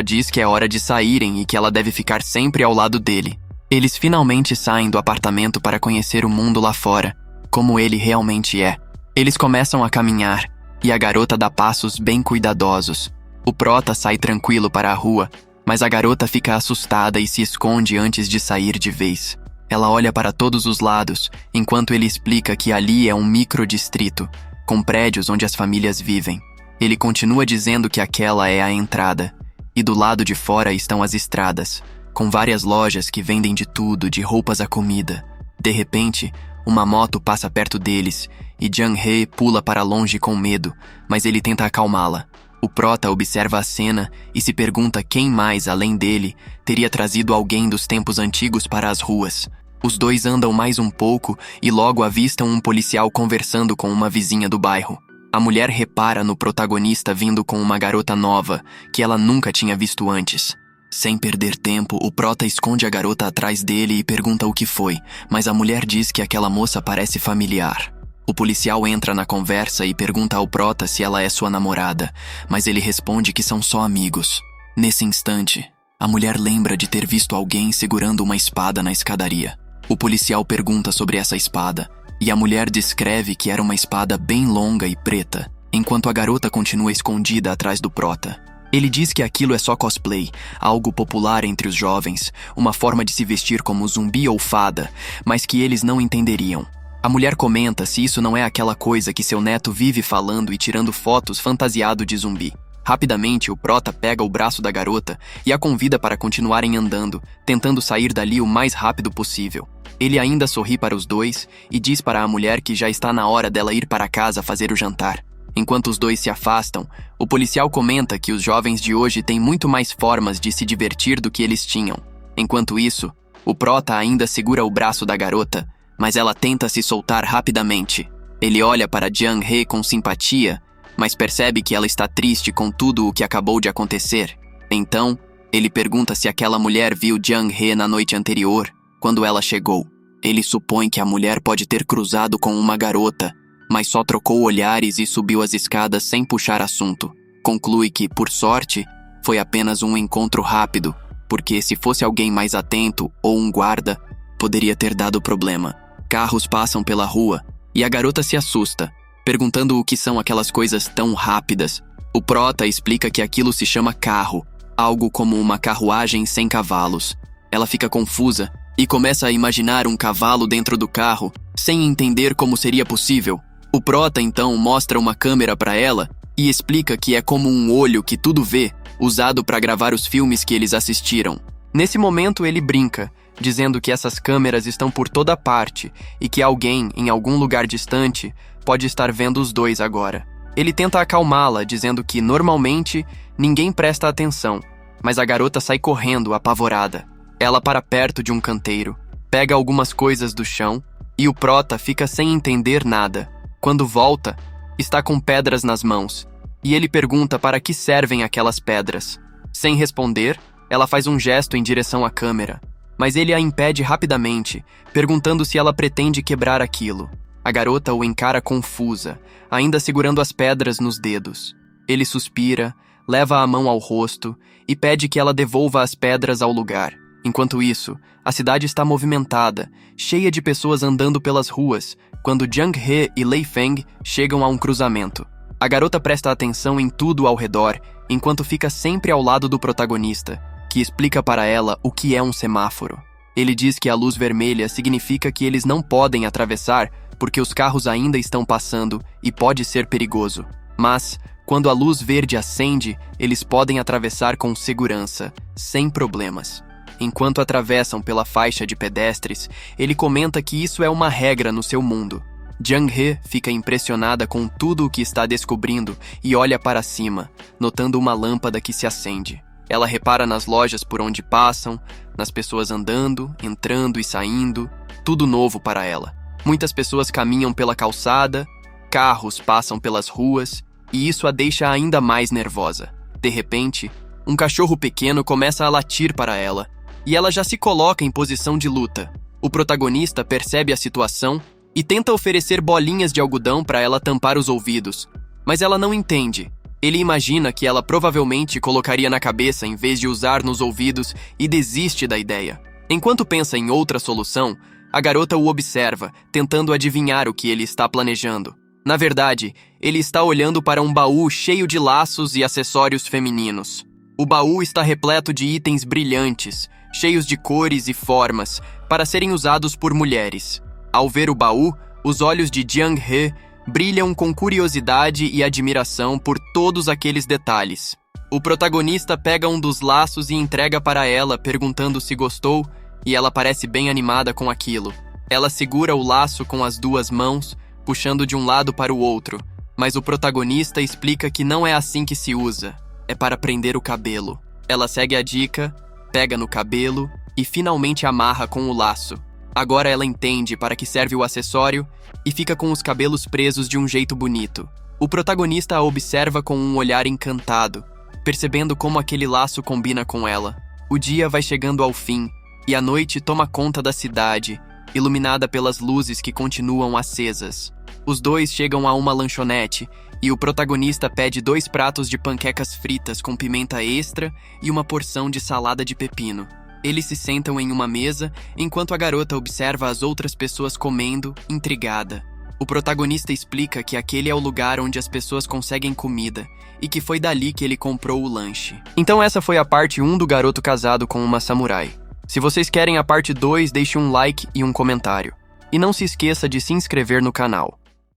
diz que é hora de saírem e que ela deve ficar sempre ao lado dele. Eles finalmente saem do apartamento para conhecer o mundo lá fora, como ele realmente é. Eles começam a caminhar, e a garota dá passos bem cuidadosos. O prota sai tranquilo para a rua, mas a garota fica assustada e se esconde antes de sair de vez. Ela olha para todos os lados, enquanto ele explica que ali é um microdistrito, com prédios onde as famílias vivem. Ele continua dizendo que aquela é a entrada, e do lado de fora estão as estradas, com várias lojas que vendem de tudo, de roupas a comida. De repente, uma moto passa perto deles, e Jung-hee pula para longe com medo, mas ele tenta acalmá-la. O prota observa a cena e se pergunta quem mais, além dele, teria trazido alguém dos tempos antigos para as ruas. Os dois andam mais um pouco e logo avistam um policial conversando com uma vizinha do bairro. A mulher repara no protagonista vindo com uma garota nova, que ela nunca tinha visto antes. Sem perder tempo, o prota esconde a garota atrás dele e pergunta o que foi, mas a mulher diz que aquela moça parece familiar. O policial entra na conversa e pergunta ao prota se ela é sua namorada, mas ele responde que são só amigos. Nesse instante, a mulher lembra de ter visto alguém segurando uma espada na escadaria. O policial pergunta sobre essa espada, e a mulher descreve que era uma espada bem longa e preta, enquanto a garota continua escondida atrás do prota. Ele diz que aquilo é só cosplay, algo popular entre os jovens, uma forma de se vestir como zumbi ou fada, mas que eles não entenderiam. A mulher comenta se isso não é aquela coisa que seu neto vive falando e tirando fotos fantasiado de zumbi. Rapidamente, o prota pega o braço da garota e a convida para continuarem andando, tentando sair dali o mais rápido possível. Ele ainda sorri para os dois e diz para a mulher que já está na hora dela ir para casa fazer o jantar. Enquanto os dois se afastam, o policial comenta que os jovens de hoje têm muito mais formas de se divertir do que eles tinham. Enquanto isso, o prota ainda segura o braço da garota, mas ela tenta se soltar rapidamente. Ele olha para Jung-hee com simpatia, mas percebe que ela está triste com tudo o que acabou de acontecer. Então, ele pergunta se aquela mulher viu Jung-hee na noite anterior, quando ela chegou. Ele supõe que a mulher pode ter cruzado com uma garota, mas só trocou olhares e subiu as escadas sem puxar assunto. Conclui que, por sorte, foi apenas um encontro rápido, porque se fosse alguém mais atento ou um guarda, poderia ter dado problema. Carros passam pela rua e a garota se assusta, perguntando o que são aquelas coisas tão rápidas. O prota explica que aquilo se chama carro, algo como uma carruagem sem cavalos. Ela fica confusa e começa a imaginar um cavalo dentro do carro, sem entender como seria possível. O prota então mostra uma câmera para ela e explica que é como um olho que tudo vê, usado para gravar os filmes que eles assistiram. Nesse momento ele brinca, dizendo que essas câmeras estão por toda parte e que alguém, em algum lugar distante, pode estar vendo os dois agora. Ele tenta acalmá-la, dizendo que, normalmente, ninguém presta atenção, mas a garota sai correndo, apavorada. Ela para perto de um canteiro, pega algumas coisas do chão e o prota fica sem entender nada. Quando volta, está com pedras nas mãos e ele pergunta para que servem aquelas pedras. Sem responder, ela faz um gesto em direção à câmera, mas ele a impede rapidamente, perguntando se ela pretende quebrar aquilo. A garota o encara confusa, ainda segurando as pedras nos dedos. Ele suspira, leva a mão ao rosto e pede que ela devolva as pedras ao lugar. Enquanto isso, a cidade está movimentada, cheia de pessoas andando pelas ruas, quando Jung-hee e Lei Feng chegam a um cruzamento. A garota presta atenção em tudo ao redor, enquanto fica sempre ao lado do protagonista, que explica para ela o que é um semáforo. Ele diz que a luz vermelha significa que eles não podem atravessar porque os carros ainda estão passando e pode ser perigoso. Mas, quando a luz verde acende, eles podem atravessar com segurança, sem problemas. Enquanto atravessam pela faixa de pedestres, ele comenta que isso é uma regra no seu mundo. Jung-hee fica impressionada com tudo o que está descobrindo e olha para cima, notando uma lâmpada que se acende. Ela repara nas lojas por onde passam, nas pessoas andando, entrando e saindo, tudo novo para ela. Muitas pessoas caminham pela calçada, carros passam pelas ruas, e isso a deixa ainda mais nervosa. De repente, um cachorro pequeno começa a latir para ela, e ela já se coloca em posição de luta. O protagonista percebe a situação e tenta oferecer bolinhas de algodão para ela tampar os ouvidos, mas ela não entende. Ele imagina que ela provavelmente colocaria na cabeça em vez de usar nos ouvidos e desiste da ideia. Enquanto pensa em outra solução, a garota o observa, tentando adivinhar o que ele está planejando. Na verdade, ele está olhando para um baú cheio de laços e acessórios femininos. O baú está repleto de itens brilhantes, cheios de cores e formas, para serem usados por mulheres. Ao ver o baú, os olhos de Jung-hee brilham com curiosidade e admiração por todos aqueles detalhes. O protagonista pega um dos laços e entrega para ela, perguntando se gostou, e ela parece bem animada com aquilo. Ela segura o laço com as duas mãos, puxando de um lado para o outro, mas o protagonista explica que não é assim que se usa, é para prender o cabelo. Ela segue a dica, pega no cabelo e finalmente amarra com o laço. Agora ela entende para que serve o acessório e fica com os cabelos presos de um jeito bonito. O protagonista a observa com um olhar encantado, percebendo como aquele laço combina com ela. O dia vai chegando ao fim e a noite toma conta da cidade, iluminada pelas luzes que continuam acesas. Os dois chegam a uma lanchonete e o protagonista pede 2 pratos de panquecas fritas com pimenta extra e uma porção de salada de pepino. Eles se sentam em uma mesa, enquanto a garota observa as outras pessoas comendo, intrigada. O protagonista explica que aquele é o lugar onde as pessoas conseguem comida, e que foi dali que ele comprou o lanche. Então essa foi a parte 1 do garoto casado com uma samurai. Se vocês querem a parte 2, deixe um like e um comentário. E não se esqueça de se inscrever no canal.